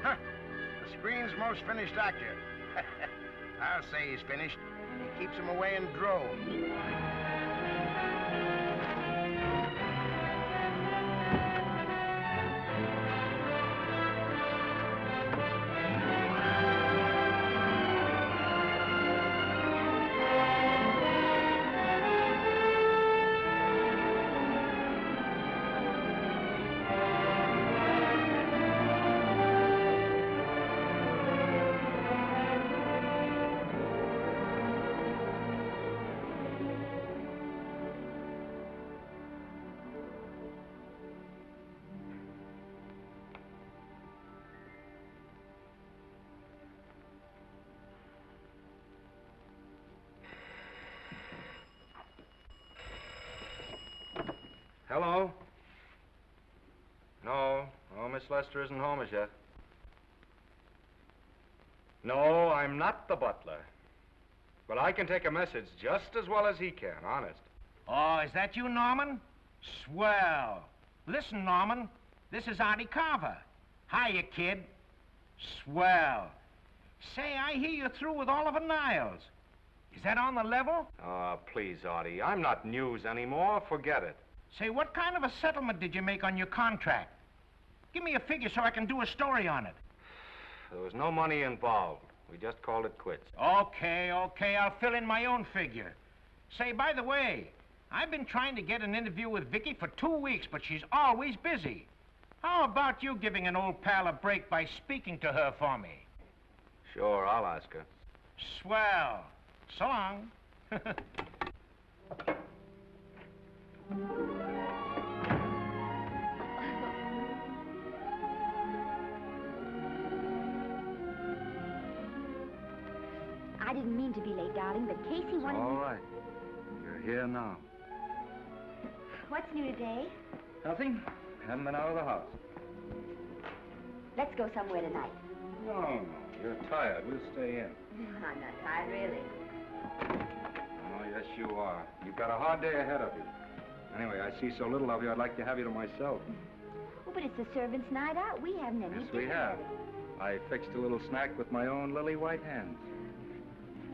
Huh. The screen's most finished actor. I'll say he's finished. He keeps them away in droves. Hello? No, Miss Lester isn't home as yet. No, I'm not the butler. But I can take a message just as well as he can, honest. Oh, is that you, Norman? Swell. Listen, Norman, This is Artie Carver. Hiya, kid. Swell. Say, I hear you're through with Oliver Niles. Is that on the level? Oh, please, Artie. I'm not news anymore. Forget it. Say, what kind of a settlement did you make on your contract? Give me a figure so I can do a story on it. There was no money involved. We just called it quits. Okay, I'll fill in my own figure. Say, by the way, I've been trying to get an interview with Vicky for 2 weeks, but she's always busy. How about you giving an old pal a break by speaking to her for me? Sure, I'll ask her. Swell. So long. I didn't mean to be late, darling, but Casey wanted All right. You're here now. What's new today? Nothing. Haven't been out of the house. Let's go somewhere tonight. No. You're tired. We'll stay in. I'm not tired, really. Oh, yes, you are. You've got a hard day ahead of you. Anyway, I see so little of you, I'd like to have you to myself. Oh, but it's the servants' night out. We haven't any Yes, we have. I fixed a little snack with my own lily white hands.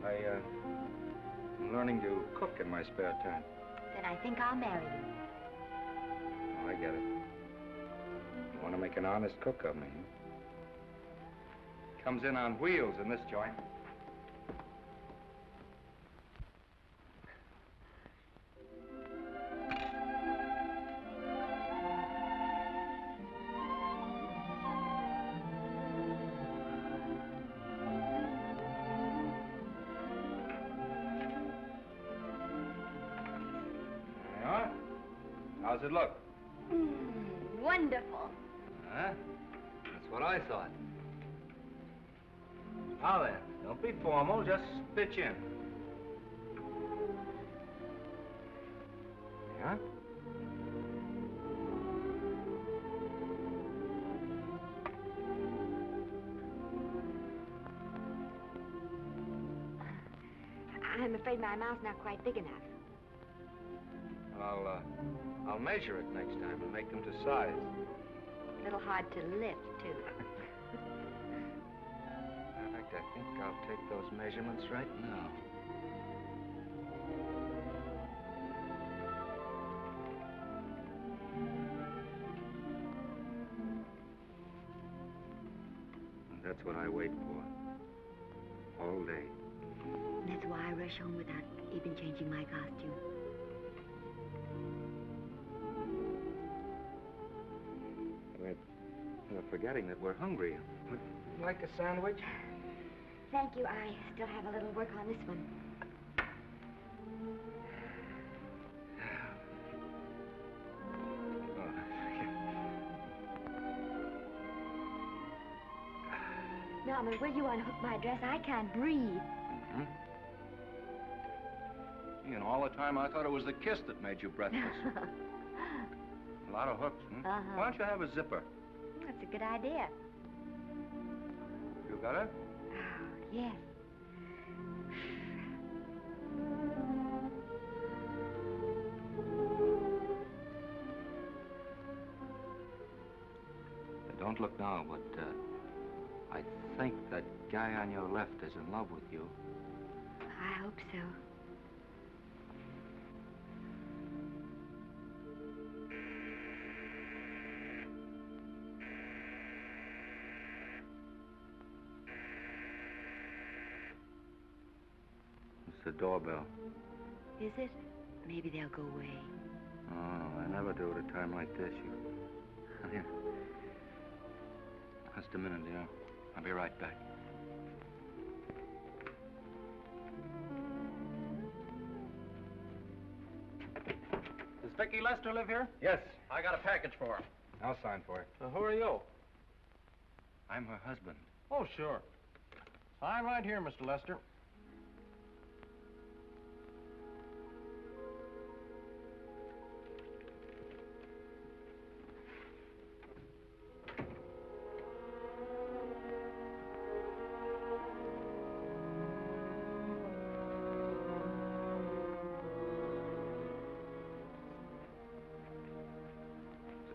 I'm learning to cook in my spare time. Then I think I'll marry you. Oh, I get it. You want to make an honest cook of me. Comes in on wheels in this joint. How's it look? Wonderful. Huh? That's what I thought. Now then, don't be formal, just pitch in. Yeah? I'm afraid my mouth's not quite big enough. I'll measure it next time and make them to size. A little hard to lift, too. In fact, I think I'll take those measurements right now. And that's what I wait for. All day. That's why I rush home without even changing my costume. We're forgetting that we're hungry. Would you like a sandwich? Thank you. I still have a little work on this one. Norman, will you unhook my dress? I can't breathe. Mm-hmm. You know, all the time I thought it was the kiss that made you breathless. A lot of hooks, hmm? Uh-huh. Why don't you have a zipper? That's a good idea. You got it? Oh, yes. Don't look now, but I think that guy on your left is in love with you. I hope so. It's the doorbell. Is it? Maybe they'll go away. Oh, I never do at a time like this. You... Just a minute, dear. I'll be right back. Does Vicky Lester live here? Yes. I got a package for her. I'll sign for it. Who are you? I'm her husband. Oh, sure. Sign right here, Mr. Lester.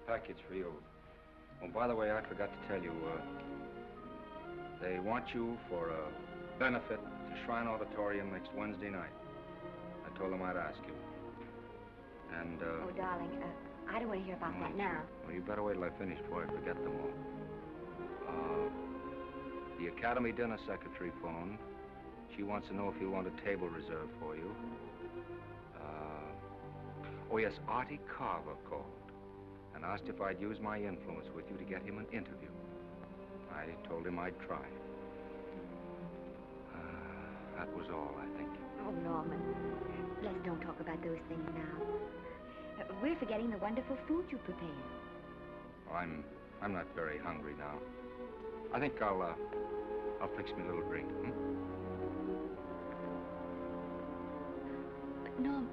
Package for you. Oh, by the way, I forgot to tell you, they want you for a benefit to Shrine Auditorium next Wednesday night. I told them I'd ask you. And, Oh, darling, I don't want to hear about that now. Well, you better wait till I finish before I forget them all. The Academy dinner secretary phoned. She wants to know if you want a table reserved for you. Oh, yes, Artie Carver called and asked if I'd use my influence with you to get him an interview. I told him I'd try. That was all, I think. Oh, Norman, let's don't talk about those things now. We're forgetting the wonderful food you prepared. Well, I'm not very hungry now. I think I'll fix me a little drink, hmm? But, Norm...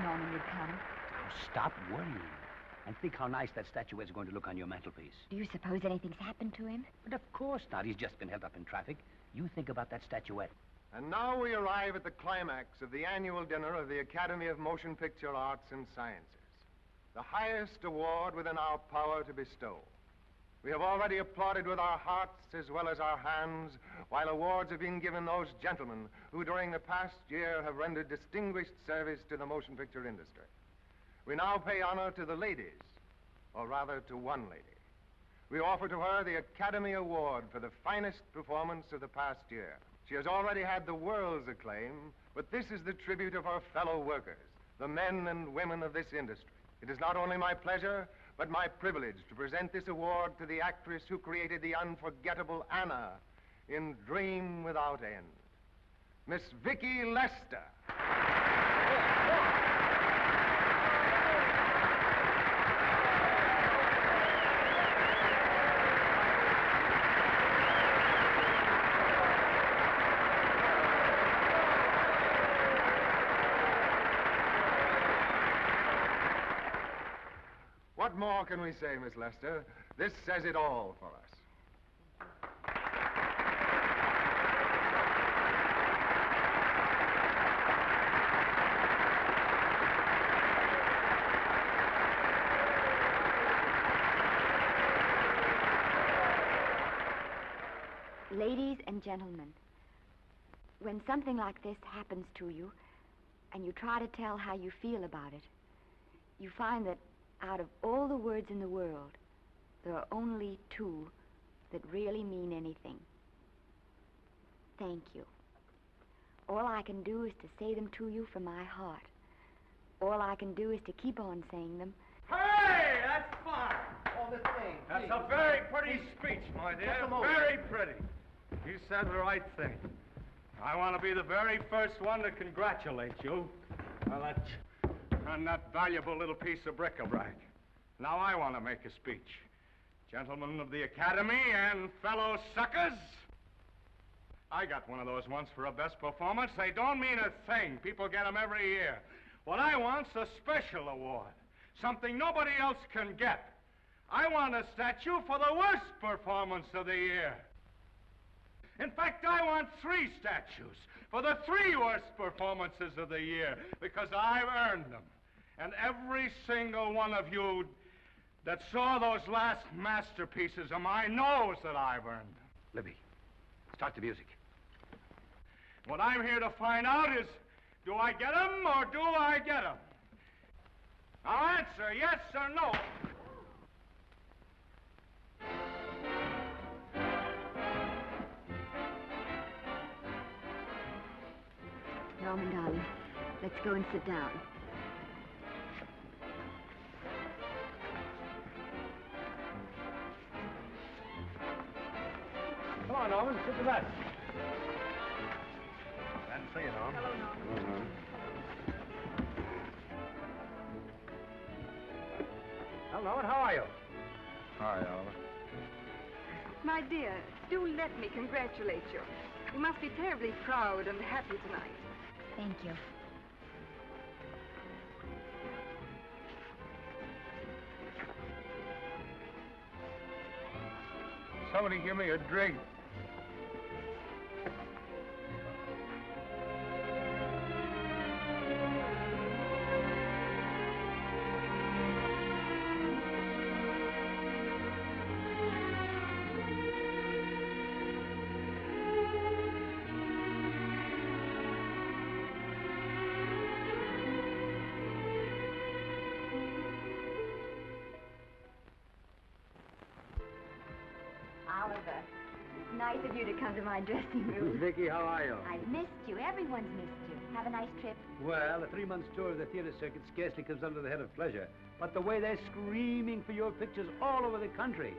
Norman would come. Oh, stop worrying. And think how nice that statuette's going to look on your mantelpiece. Do you suppose anything's happened to him? But of course not. He's just been held up in traffic. You think about that statuette. And now we arrive at the climax of the annual dinner of the Academy of Motion Picture Arts and Sciences, the highest award within our power to bestow. We have already applauded with our hearts as well as our hands, while awards have been given those gentlemen who during the past year have rendered distinguished service to the motion picture industry. We now pay honor to the ladies, or rather to one lady. We offer to her the Academy Award for the finest performance of the past year. She has already had the world's acclaim, but this is the tribute of her fellow workers, the men and women of this industry. It is not only my pleasure, but my privilege to present this award to the actress who created the unforgettable Anna in Dream Without End, Miss Vicki Lester. What more can we say, Miss Lester? This says it all for us. Ladies and gentlemen, when something like this happens to you, and you try to tell how you feel about it, you find that out of all the words in the world, there are only two that really mean anything. Thank you. All I can do is to say them to you from my heart. All I can do is to keep on saying them. Hey, that's fine. All this thing. That's a very pretty speech, my dear. Very pretty. You said the right thing. I want to be the very first one to congratulate you on that valuable little piece of bric-a-brac. Now I want to make a speech. Gentlemen of the Academy and fellow suckers, I got one of those once for a best performance. They don't mean a thing. People get them every year. What I want's a special award, something nobody else can get. I want a statue for the worst performance of the year. In fact, I want 3 statues for the 3 worst performances of the year, because I've earned them. And every single one of you that saw those last masterpieces of mine knows that I've earned them. Libby, start the music. What I'm here to find out is, do I get them or do I get them? Now answer yes or no. Norman, darling, let's go and sit down. Come on, Norman, sit to that. Glad to see you, Norman. Hello, Norman. Well, Norman, how are you? Hi, Oliver. My dear, do let me congratulate you. You must be terribly proud and happy tonight. Thank you. Somebody give me a drink. Oliver, it's nice of you to come to my dressing room. Vicky, how are you? I've missed you. Everyone's missed you. Have a nice trip. Well, a 3-month tour of the theater circuit scarcely comes under the head of pleasure. But the way they're screaming for your pictures all over the country.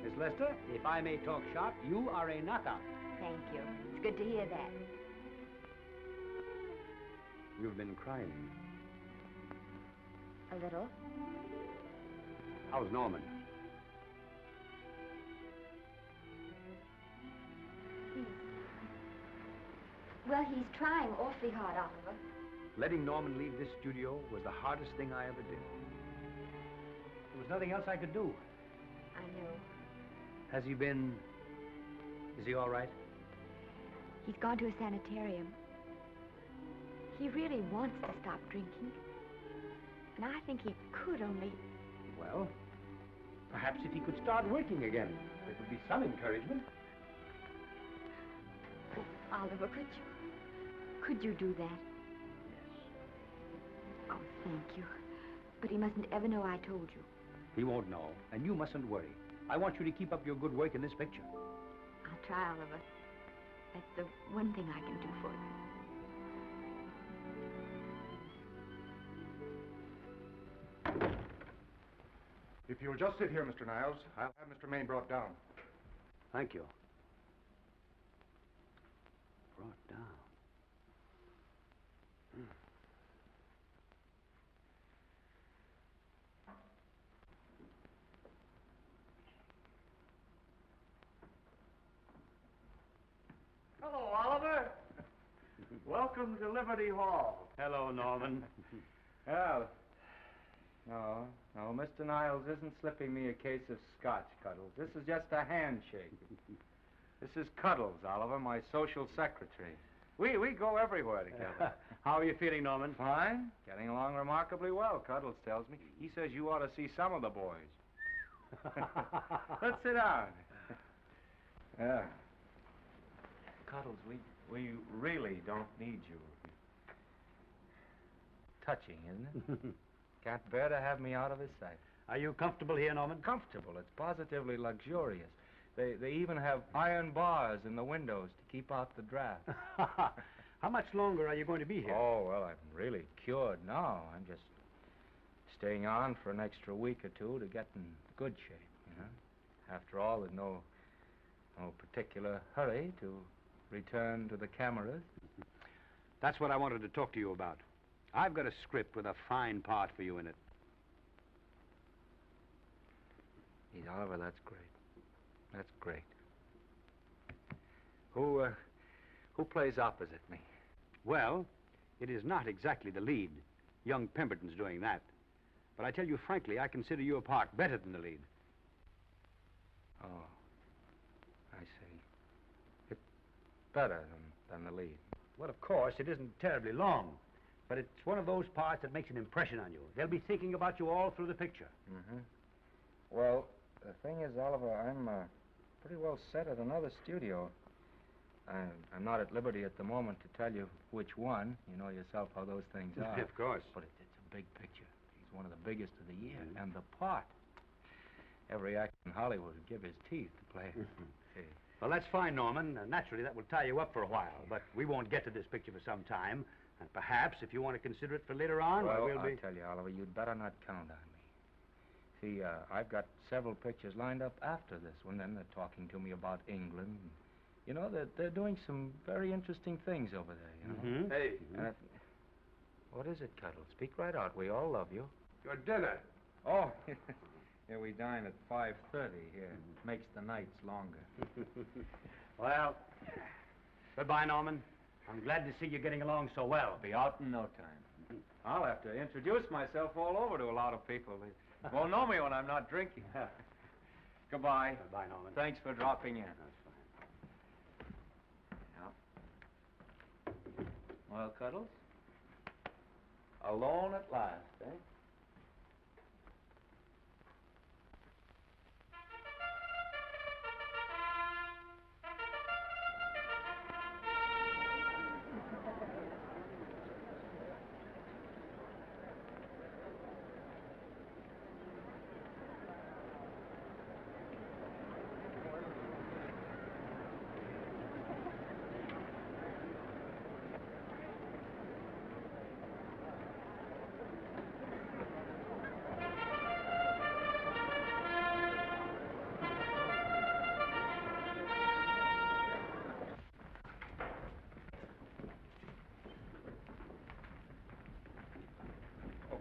Miss Lester, if I may talk shop, you are a knockout. Thank you. It's good to hear that. You've been crying. A little. How's Norman? Well, he's trying awfully hard, Oliver. Letting Norman leave this studio was the hardest thing I ever did. There was nothing else I could do. I know. Has he been... Is he all right? He's gone to a sanitarium. He really wants to stop drinking. And I think he could only... Well, perhaps if he could start working again, it would be some encouragement. Oliver, could you do that? Yes. Oh, thank you. But he mustn't ever know I told you. He won't know, and you mustn't worry. I want you to keep up your good work in this picture. I'll try, Oliver. That's the one thing I can do for you. If you'll just sit here, Mr. Niles, I'll have Mr. Maine brought down. Thank you. Brought down. Hello, Oliver. Welcome to Liberty Hall. Hello, Norman. Well, no, Mr. Niles isn't slipping me a case of scotch, Cuddles. This is just a handshake. This is Cuddles, Oliver, my social secretary. We go everywhere together. How are you feeling, Norman? Fine. Getting along remarkably well, Cuddles tells me. He says you ought to see some of the boys. Let's sit down. Yeah. Cuddles, we really don't need you. Touching, isn't it? Can't bear to have me out of his sight. Are you comfortable here, Norman? Comfortable. It's positively luxurious. They even have iron bars in the windows to keep out the draft. How much longer are you going to be here? Oh, well, I'm really cured now. I'm just staying on for an extra week or two to get in good shape, you know. After all, there's no particular hurry to return to the cameras. That's what I wanted to talk to you about. I've got a script with a fine part for you in it. Geez, Oliver, that's great. That's great. Who plays opposite me? Well, it is not exactly the lead. Young Pemberton's doing that. But I tell you frankly, I consider your part better than the lead. Oh, I see. It's better than the lead. Well, of course, it isn't terribly long. But it's one of those parts that makes an impression on you. They'll be thinking about you all through the picture. Mm-hmm. Well, the thing is, Oliver, I'm pretty well set at another studio. I'm not at liberty at the moment to tell you which one. You know yourself how those things are. Of course. But it's a big picture. He's one of the biggest of the year. And the part. Every actor in Hollywood would give his teeth to play it. See. Well, that's fine, Norman. Naturally, that will tie you up for a while. But we won't get to this picture for some time. And perhaps, if you want to consider it for later on, well, we'll be... I'll tell you, Oliver, you'd better not count on me. See, I've got several pictures lined up after this one. Then they're talking to me about England. You know, they're doing some very interesting things over there, you know. Mm-hmm. Hey. What is it, Cuddles? Speak right out. We all love you. Your dinner. Oh, yeah, we dine at 5:30 here. Makes the nights longer. Well, goodbye, Norman. I'm glad to see you getting along so well. Be out in no time. I'll have to introduce myself all over to a lot of people. They won't know me when I'm not drinking. Goodbye. Bye, Norman. Thanks for dropping in. Well, Cuddles? Alone at last, eh?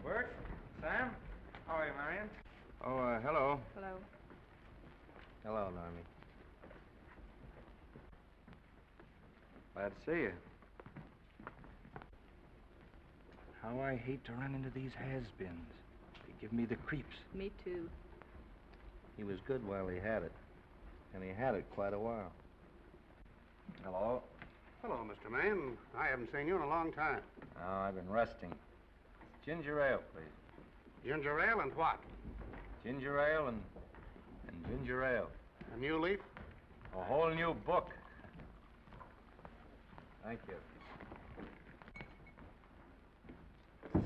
Bert, Sam, how are you, Marion? Oh, hello. Hello. Hello, Normie. Glad to see you. How I hate to run into these has-beens. They give me the creeps. Me too. He was good while he had it. And he had it quite a while. Hello. Hello, Mr. Maine. I haven't seen you in a long time. Oh, I've been resting. Ginger ale, please. Ginger ale and what? Ginger ale and ginger ale. A new leaf? A whole new book. Thank you.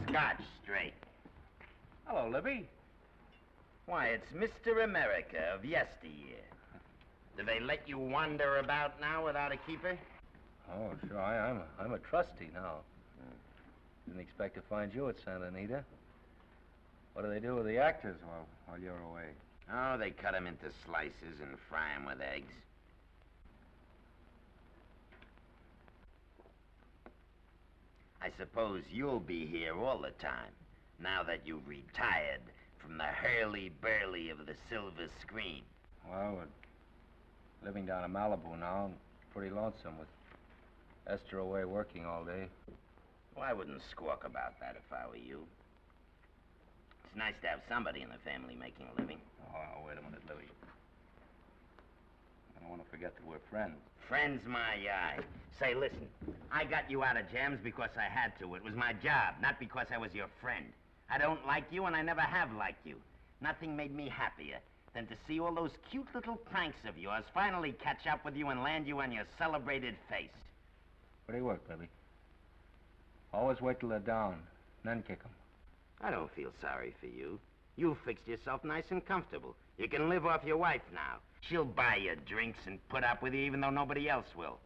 Scotch straight. Hello, Libby. Why, it's Mr. America of yesteryear. Do they let you wander about now without a keeper? Oh, sure. I'm a trustee now. Didn't expect to find you at Santa Anita. What do they do with the actors while you're away? Oh, they cut them into slices and fry them with eggs. I suppose you'll be here all the time, now that you've retired from the hurly-burly of the silver screen. Well, we're living down in Malibu now, and pretty lonesome with Esther away working all day. Well, I wouldn't squawk about that if I were you. It's nice to have somebody in the family making a living. Oh, wait a minute, Louie. I don't want to forget that we're friends. Friends, my eye. Say, listen, I got you out of jams because I had to. It was my job, not because I was your friend. I don't like you, and I never have liked you. Nothing made me happier than to see all those cute little pranks of yours finally catch up with you and land you on your celebrated face. Pretty work, baby. Always wait till they're down, then kick 'em. I don't feel sorry for you. You fixed yourself nice and comfortable. You can live off your wife now. She'll buy you drinks and put up with you even though nobody else will.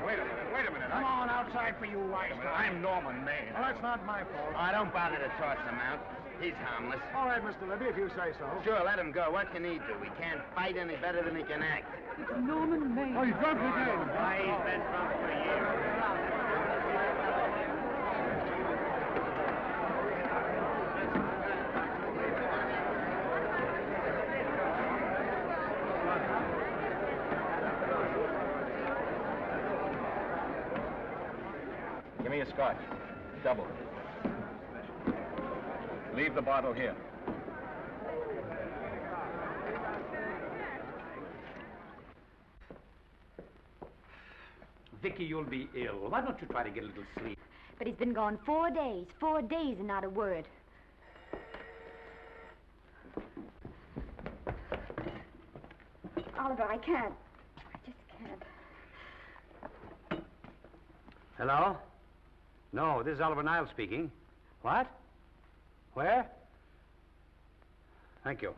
Wait a minute. Come on outside for you wise guys. I'm Norman Maine. Well, that's not my fault. Oh, don't bother to toss him out. He's harmless. All right, Mr. Libby, if you say so. Sure, let him go. What can he do? He can't fight any better than he can act. It's Norman Maine. Oh, he's drunk again. Why, he's been drunk for years. Give me a scotch. Double. Leave the bottle here. Vicky, you'll be ill. Why don't you try to get a little sleep? But he's been gone 4 days. 4 days and not a word. Oliver, I can't. I just can't. Hello? No, this is Oliver Niles speaking. What? Where? Thank you.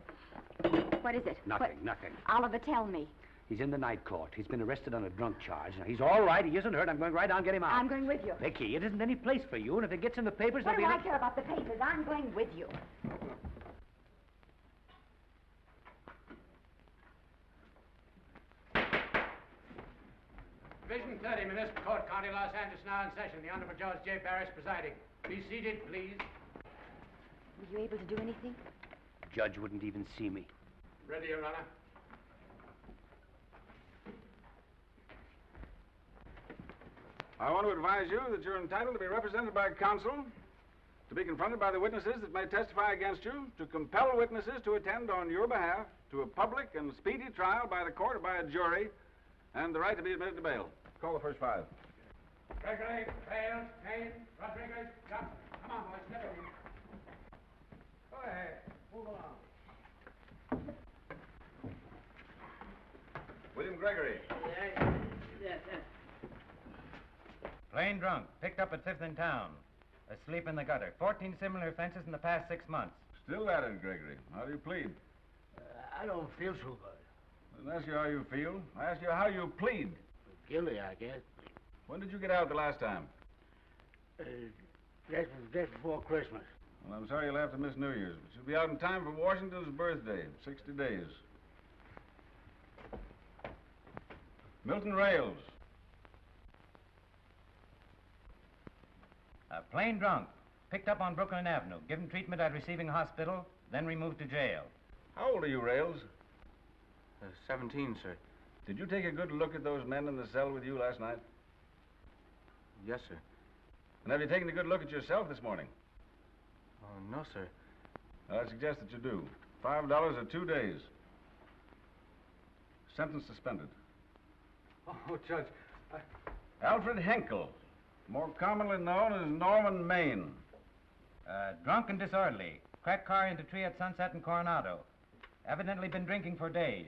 What is it? Nothing, nothing. Oliver, tell me. He's in the night court. He's been arrested on a drunk charge. Now, he's all right. He isn't hurt. I'm going right down and get him out. I'm going with you. Vicky, it isn't any place for you, and if it gets in the papers, What do there'll I be... care about the papers? I'm going with you. Division 30, Municipal Court, County Los Angeles, now in session. The Honorable Judge J. Barris presiding. Be seated, please. Were you able to do anything? Judge wouldn't even see me. Ready, Your Honor. I want to advise you that you're entitled to be represented by counsel, to be confronted by the witnesses that may testify against you, to compel witnesses to attend on your behalf to a public and speedy trial by the court or by a jury, and the right to be admitted to bail. Call the first five. Gregory, Bales, Kane, Rodriguez, Johnson. Come on, boys, step in. Go ahead. Move along. William Gregory. Yes. Plain drunk, picked up at 5th in town. Asleep in the gutter. 14 similar offenses in the past 6 months. Still at it, Gregory. How do you plead? I don't feel so good. I didn't ask you how you feel. I asked you how you plead. Guilty, I guess. When did you get out the last time? Just before Christmas. Well, I'm sorry you'll have to miss New Year's, but you'll be out in time for Washington's birthday, 60 days. Milton Rails. Plain drunk, picked up on Brooklyn Avenue, given treatment at receiving hospital, then removed to jail. How old are you, Rails? 17, sir. Did you take a good look at those men in the cell with you last night? Yes, sir. And have you taken a good look at yourself this morning? No, sir. I suggest that you do. $5 or 2 days. Sentence suspended. Oh, Judge, Alfred Henkel, more commonly known as Norman Maine. Drunk and disorderly. Cracked car into tree at Sunset and Coronado. Evidently been drinking for days.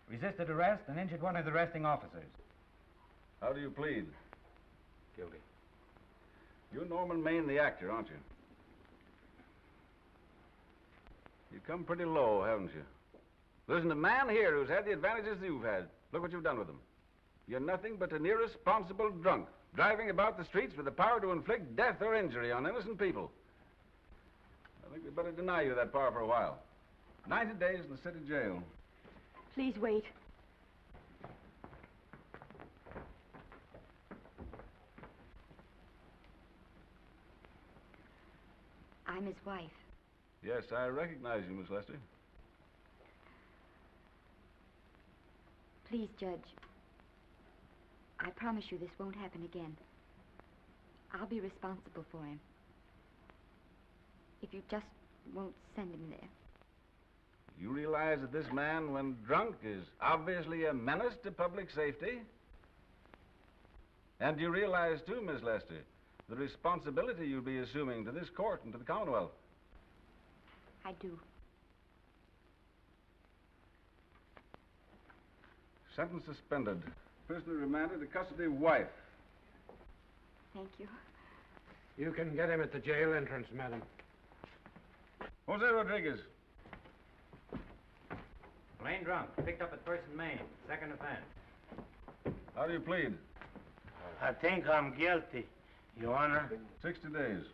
Resisted arrest and injured one of the arresting officers. How do you plead? Guilty. You're Norman Maine, the actor, aren't you? You've come pretty low, haven't you? There isn't a man here who's had the advantages you've had. Look what you've done with them. You're nothing but an irresponsible drunk, driving about the streets with the power to inflict death or injury on innocent people. I think we'd better deny you that power for a while. 90 days in the city jail. Please wait. I'm his wife. Yes, I recognize you, Miss Lester. Please, Judge. I promise you this won't happen again. I'll be responsible for him. If you just won't send him there. You realize that this man, when drunk, is obviously a menace to public safety? And you realize, too, Miss Lester, the responsibility you'll be assuming to this court and to the Commonwealth? I do. Sentence suspended. Prisoner remanded to custody wife. Thank you. You can get him at the jail entrance, madam. Jose Rodriguez. Plain drunk, picked up at 1st and Main, 2nd offense. How do you plead? I think I'm guilty, Your Honor. 60 days.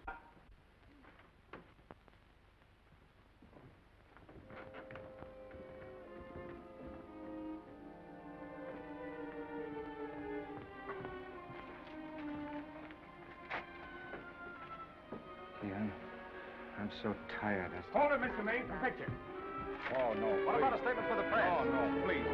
I'm so tired. Hold it, Mr. Maine. Picture. Oh, no. What please. about a statement for the press? Oh, no, please.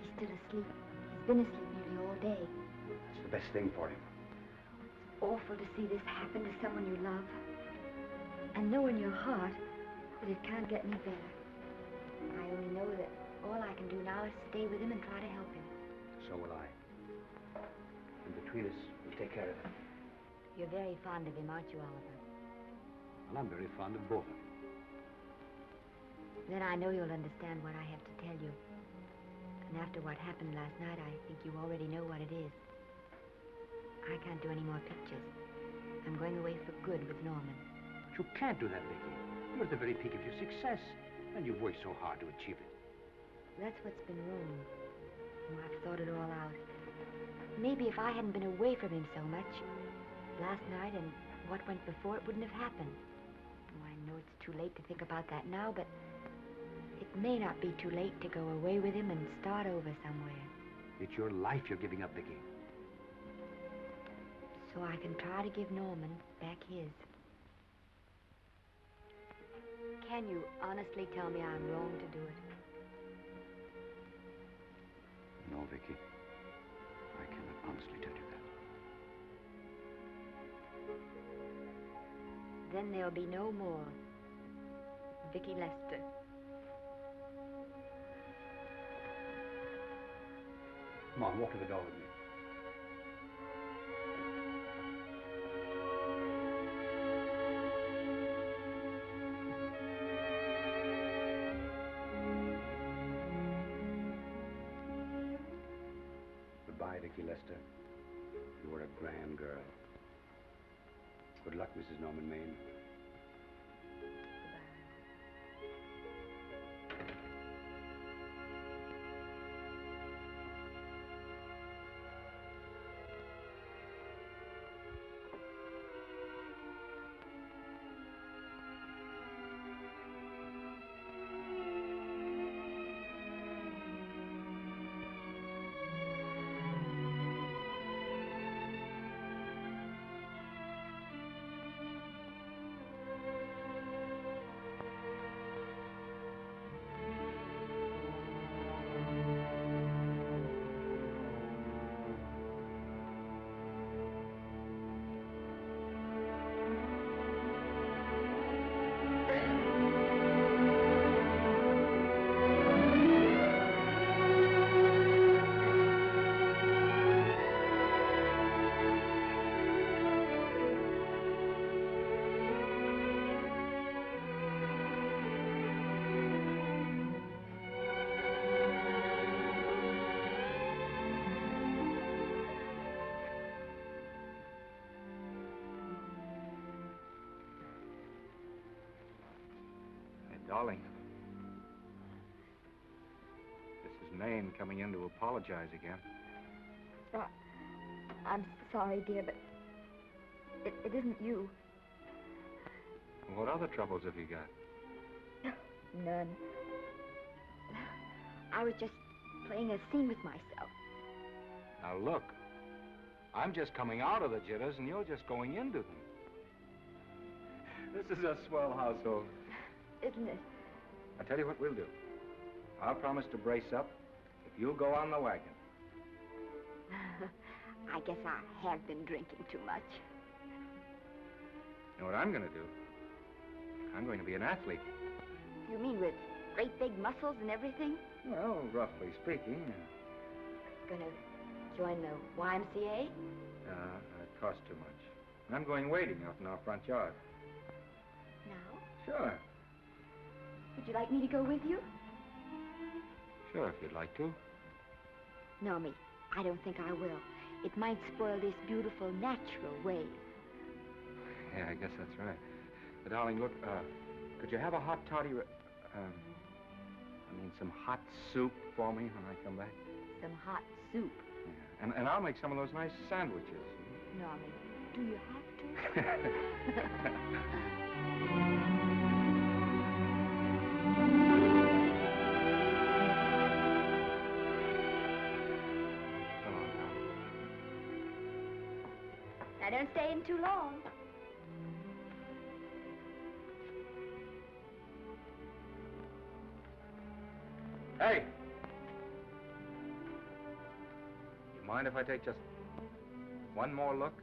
He's still asleep. He's been asleep nearly all day. It's the best thing for him. It's awful to see this happen to someone you love. And know in your heart that it can't get any better. I only know that all I can do now is stay with him and try to help him. So will I. And between us, we'll take care of him. You're very fond of him, aren't you, Oliver? Well, I'm very fond of both of you. Then I know you'll understand what I have to tell you. And after what happened last night, I think you already know what it is. I can't do any more pictures. I'm going away for good with Norman. But you can't do that, Vicky. You're at the very peak of your success, and you've worked so hard to achieve it. That's what's been wrong. Oh, I've thought it all out. Maybe if I hadn't been away from him so much, last night and what went before, it wouldn't have happened. Oh, I know it's too late to think about that now, but it may not be too late to go away with him and start over somewhere. It's your life you're giving up, Vicky. so I can try to give Norman back his. Can you honestly tell me I'm wrong to do it? No, Vicky. I cannot honestly tell you that. Then there'll be no more Vicky Lester. Come on, walk to the door with me. Goodbye, Vicky Lester. You were a grand girl. Good luck, Mrs. Norman Maine. Darling, this is Maine coming in to apologize again. I'm sorry, dear, but it isn't you. What other troubles have you got? None. I was just playing a scene with myself. Now look, I'm just coming out of the jitters and you're just going into them. This is a swell household. Isn't it? I'll tell you what we'll do. I'll promise to brace up if you'll go on the wagon. I guess I have been drinking too much. You know what I'm going to do? I'm going to be an athlete. You mean with great big muscles and everything? Well, roughly speaking. Gonna join the YMCA? It costs too much. I'm going wading out in our front yard. Now? Sure. Would you like me to go with you? Sure, if you'd like to. No, me. I don't think I will. It might spoil this beautiful, natural wave. Yeah, I guess that's right. But, darling, look, could you have a hot toddy, some hot soup for me when I come back? Some hot soup? Yeah. And I'll make some of those nice sandwiches. Norman, do you have to? Now, don't stay in too long. Hey! You mind if I take just one more look?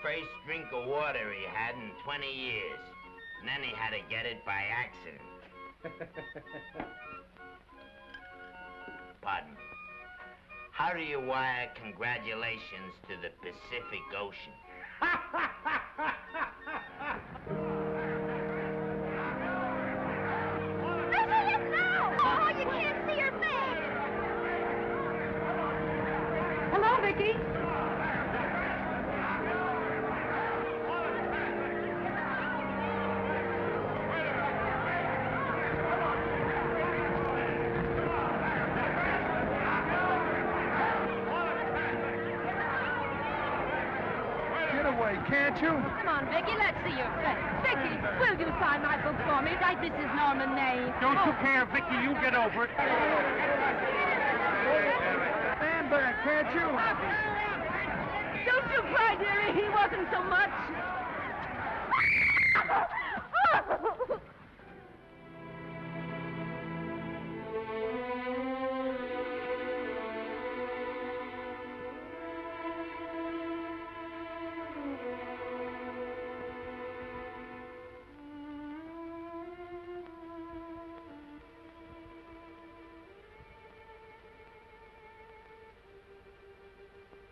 first drink of water he had in 20 years. And then he had to get it by accident. Pardon. How do you wire congratulations to the Pacific Ocean? Oh, you can't see her face. Hello, Vicky. Can't you? Come on, Vicky, let's see your face. Vicky, will you sign my book for me? Write Mrs. Norman May. Don't you care, Vicky. You get over it. Stand back, can't you? Don't you cry, dearie. He wasn't so much.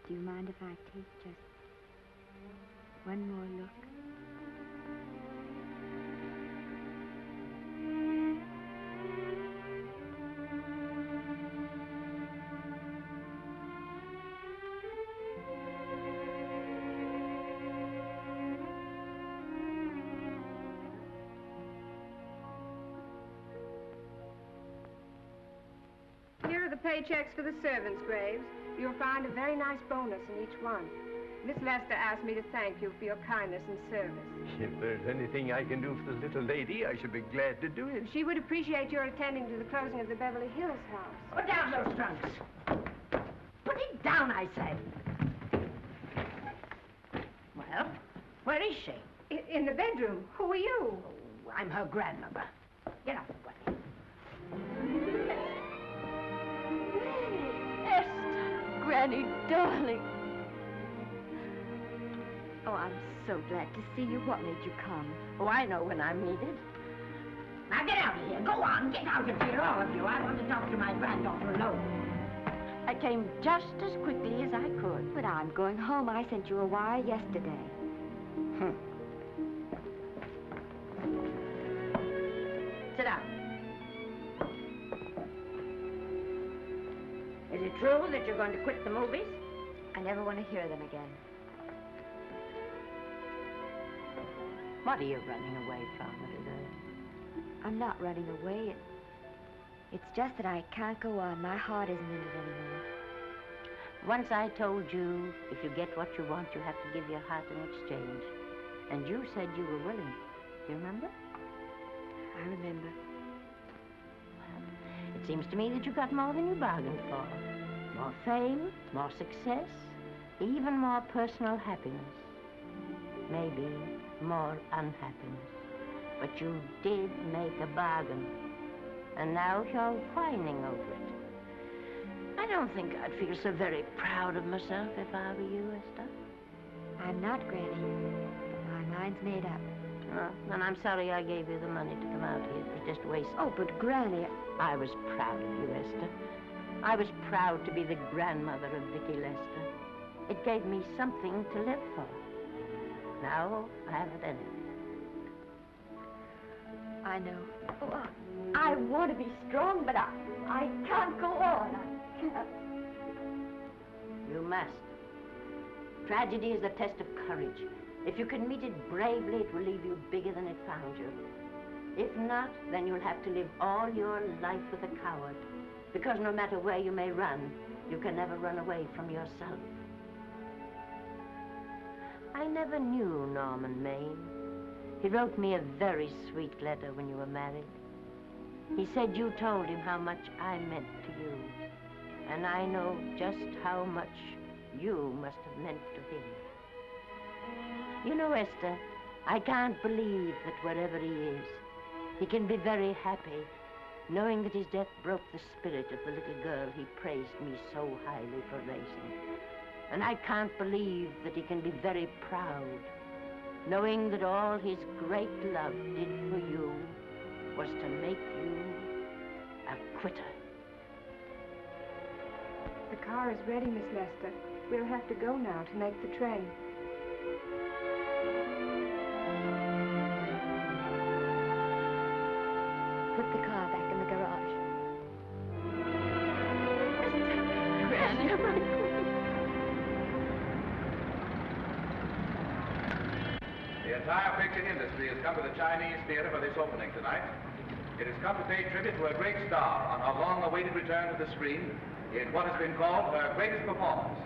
Do you mind if I take just one more look? Here are the paychecks for the servants' graves. You'll find a very nice bonus in each one. Miss Lester asked me to thank you for your kindness and service. If there's anything I can do for the little lady, I should be glad to do it. She would appreciate your attending to the closing of the Beverly Hills house. Put down those trunks. Put it down, I say. Well, where is she? In the bedroom. Who are you? Oh, I'm her grandmother. Get out of the way. Esther, Granny, darling. Oh, I'm so glad to see you. What made you come? Oh, I know when I'm needed. Now get out of here. Go on. Get out of here, all of you. I want to talk to my granddaughter alone. I came just as quickly as I could. But I'm going home. I sent you a wire yesterday. Sit down. Is it true that you're going to quit the movies? I never want to hear them again. What are you running away from, little girl? I'm not running away. It's just that I can't go on. My heart isn't in it anymore. Once I told you, if you get what you want, you have to give your heart in exchange. And you said you were willing. Do you remember? I remember. Well, it seems to me that you got more than you bargained for. More fame, more success, even more personal happiness. Maybe more unhappiness. But you did make a bargain. And now you're whining over it. I don't think I'd feel so very proud of myself if I were you, Esther. I'm not, Granny. But my mind's made up. Oh, and I'm sorry I gave you the money to come out here. It was just wasted. Oh, but Granny... I was proud of you, Esther. I was proud to be the grandmother of Vicky Lester. It gave me something to live for. Now, I haven't anything. I know. Oh, I want to be strong, but I can't go on. I can't. You must. Tragedy is a test of courage. If you can meet it bravely, it will leave you bigger than it found you. If not, then you'll have to live all your life with a coward. Because no matter where you may run, you can never run away from yourself. I never knew Norman Maine. He wrote me a very sweet letter when you were married. He said you told him how much I meant to you. And I know just how much you must have meant to him. You know, Esther, I can't believe that wherever he is, he can be very happy, knowing that his death broke the spirit of the little girl he praised me so highly for raising. And I can't believe that he can be very proud, knowing that all his great love did for you was to make you a quitter. The car is ready, Miss Lester. We'll have to go now to make the train. Put the car back in the garage. Granny. The entire picture industry has come to the Chinese Theater for this opening tonight. It has come to pay tribute to a great star on her long-awaited return to the screen in what has been called her greatest performance.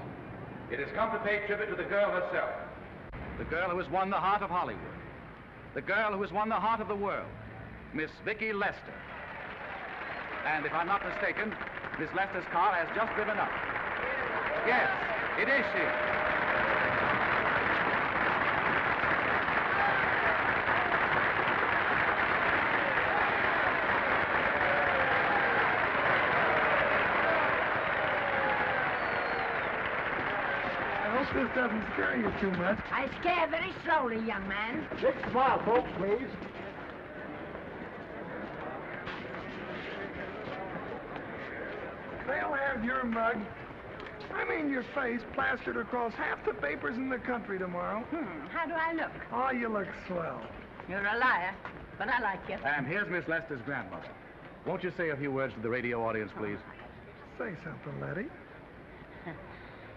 It has come to pay tribute to the girl herself. The girl who has won the heart of Hollywood. The girl who has won the heart of the world. Miss Vicki Lester. And if I'm not mistaken, Miss Lester's car has just driven up. Yes, it is she. This doesn't scare you too much. I scare very slowly, young man. 6 smile, folks, please. They'll have your mug, I mean your face, plastered across half the papers in the country tomorrow. How do I look? Oh, you look swell. You're a liar, but I like you. And here's Miss Lester's grandmother. Won't you say a few words to the radio audience, please? Say something, Letty.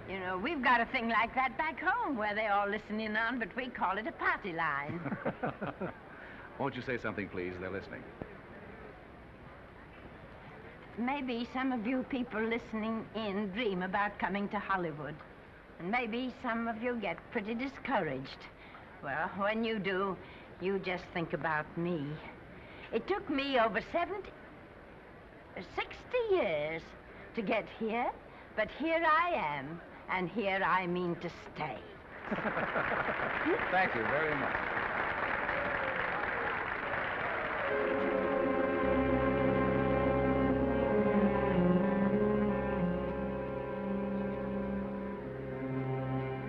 You know, we've got a thing like that back home where they all listen in on, but we call it a party line. Won't you say something, please? They're listening. Maybe some of you people listening in dream about coming to Hollywood. And maybe some of you get pretty discouraged. Well, when you do, you just think about me. It took me over 60 years to get here, but here I am. And here I mean to stay. Thank you very much.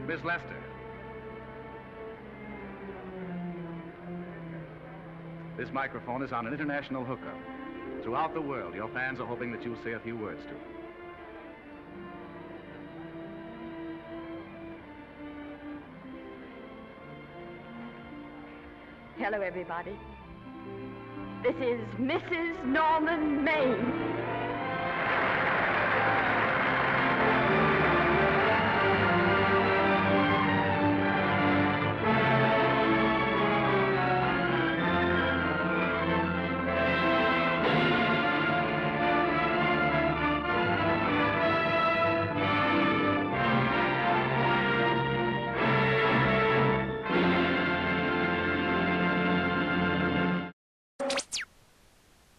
Miss Lester. This microphone is on an international hookup. Throughout the world, your fans are hoping that you'll say a few words to them. Hello, everybody. This is Mrs. Norman Maine.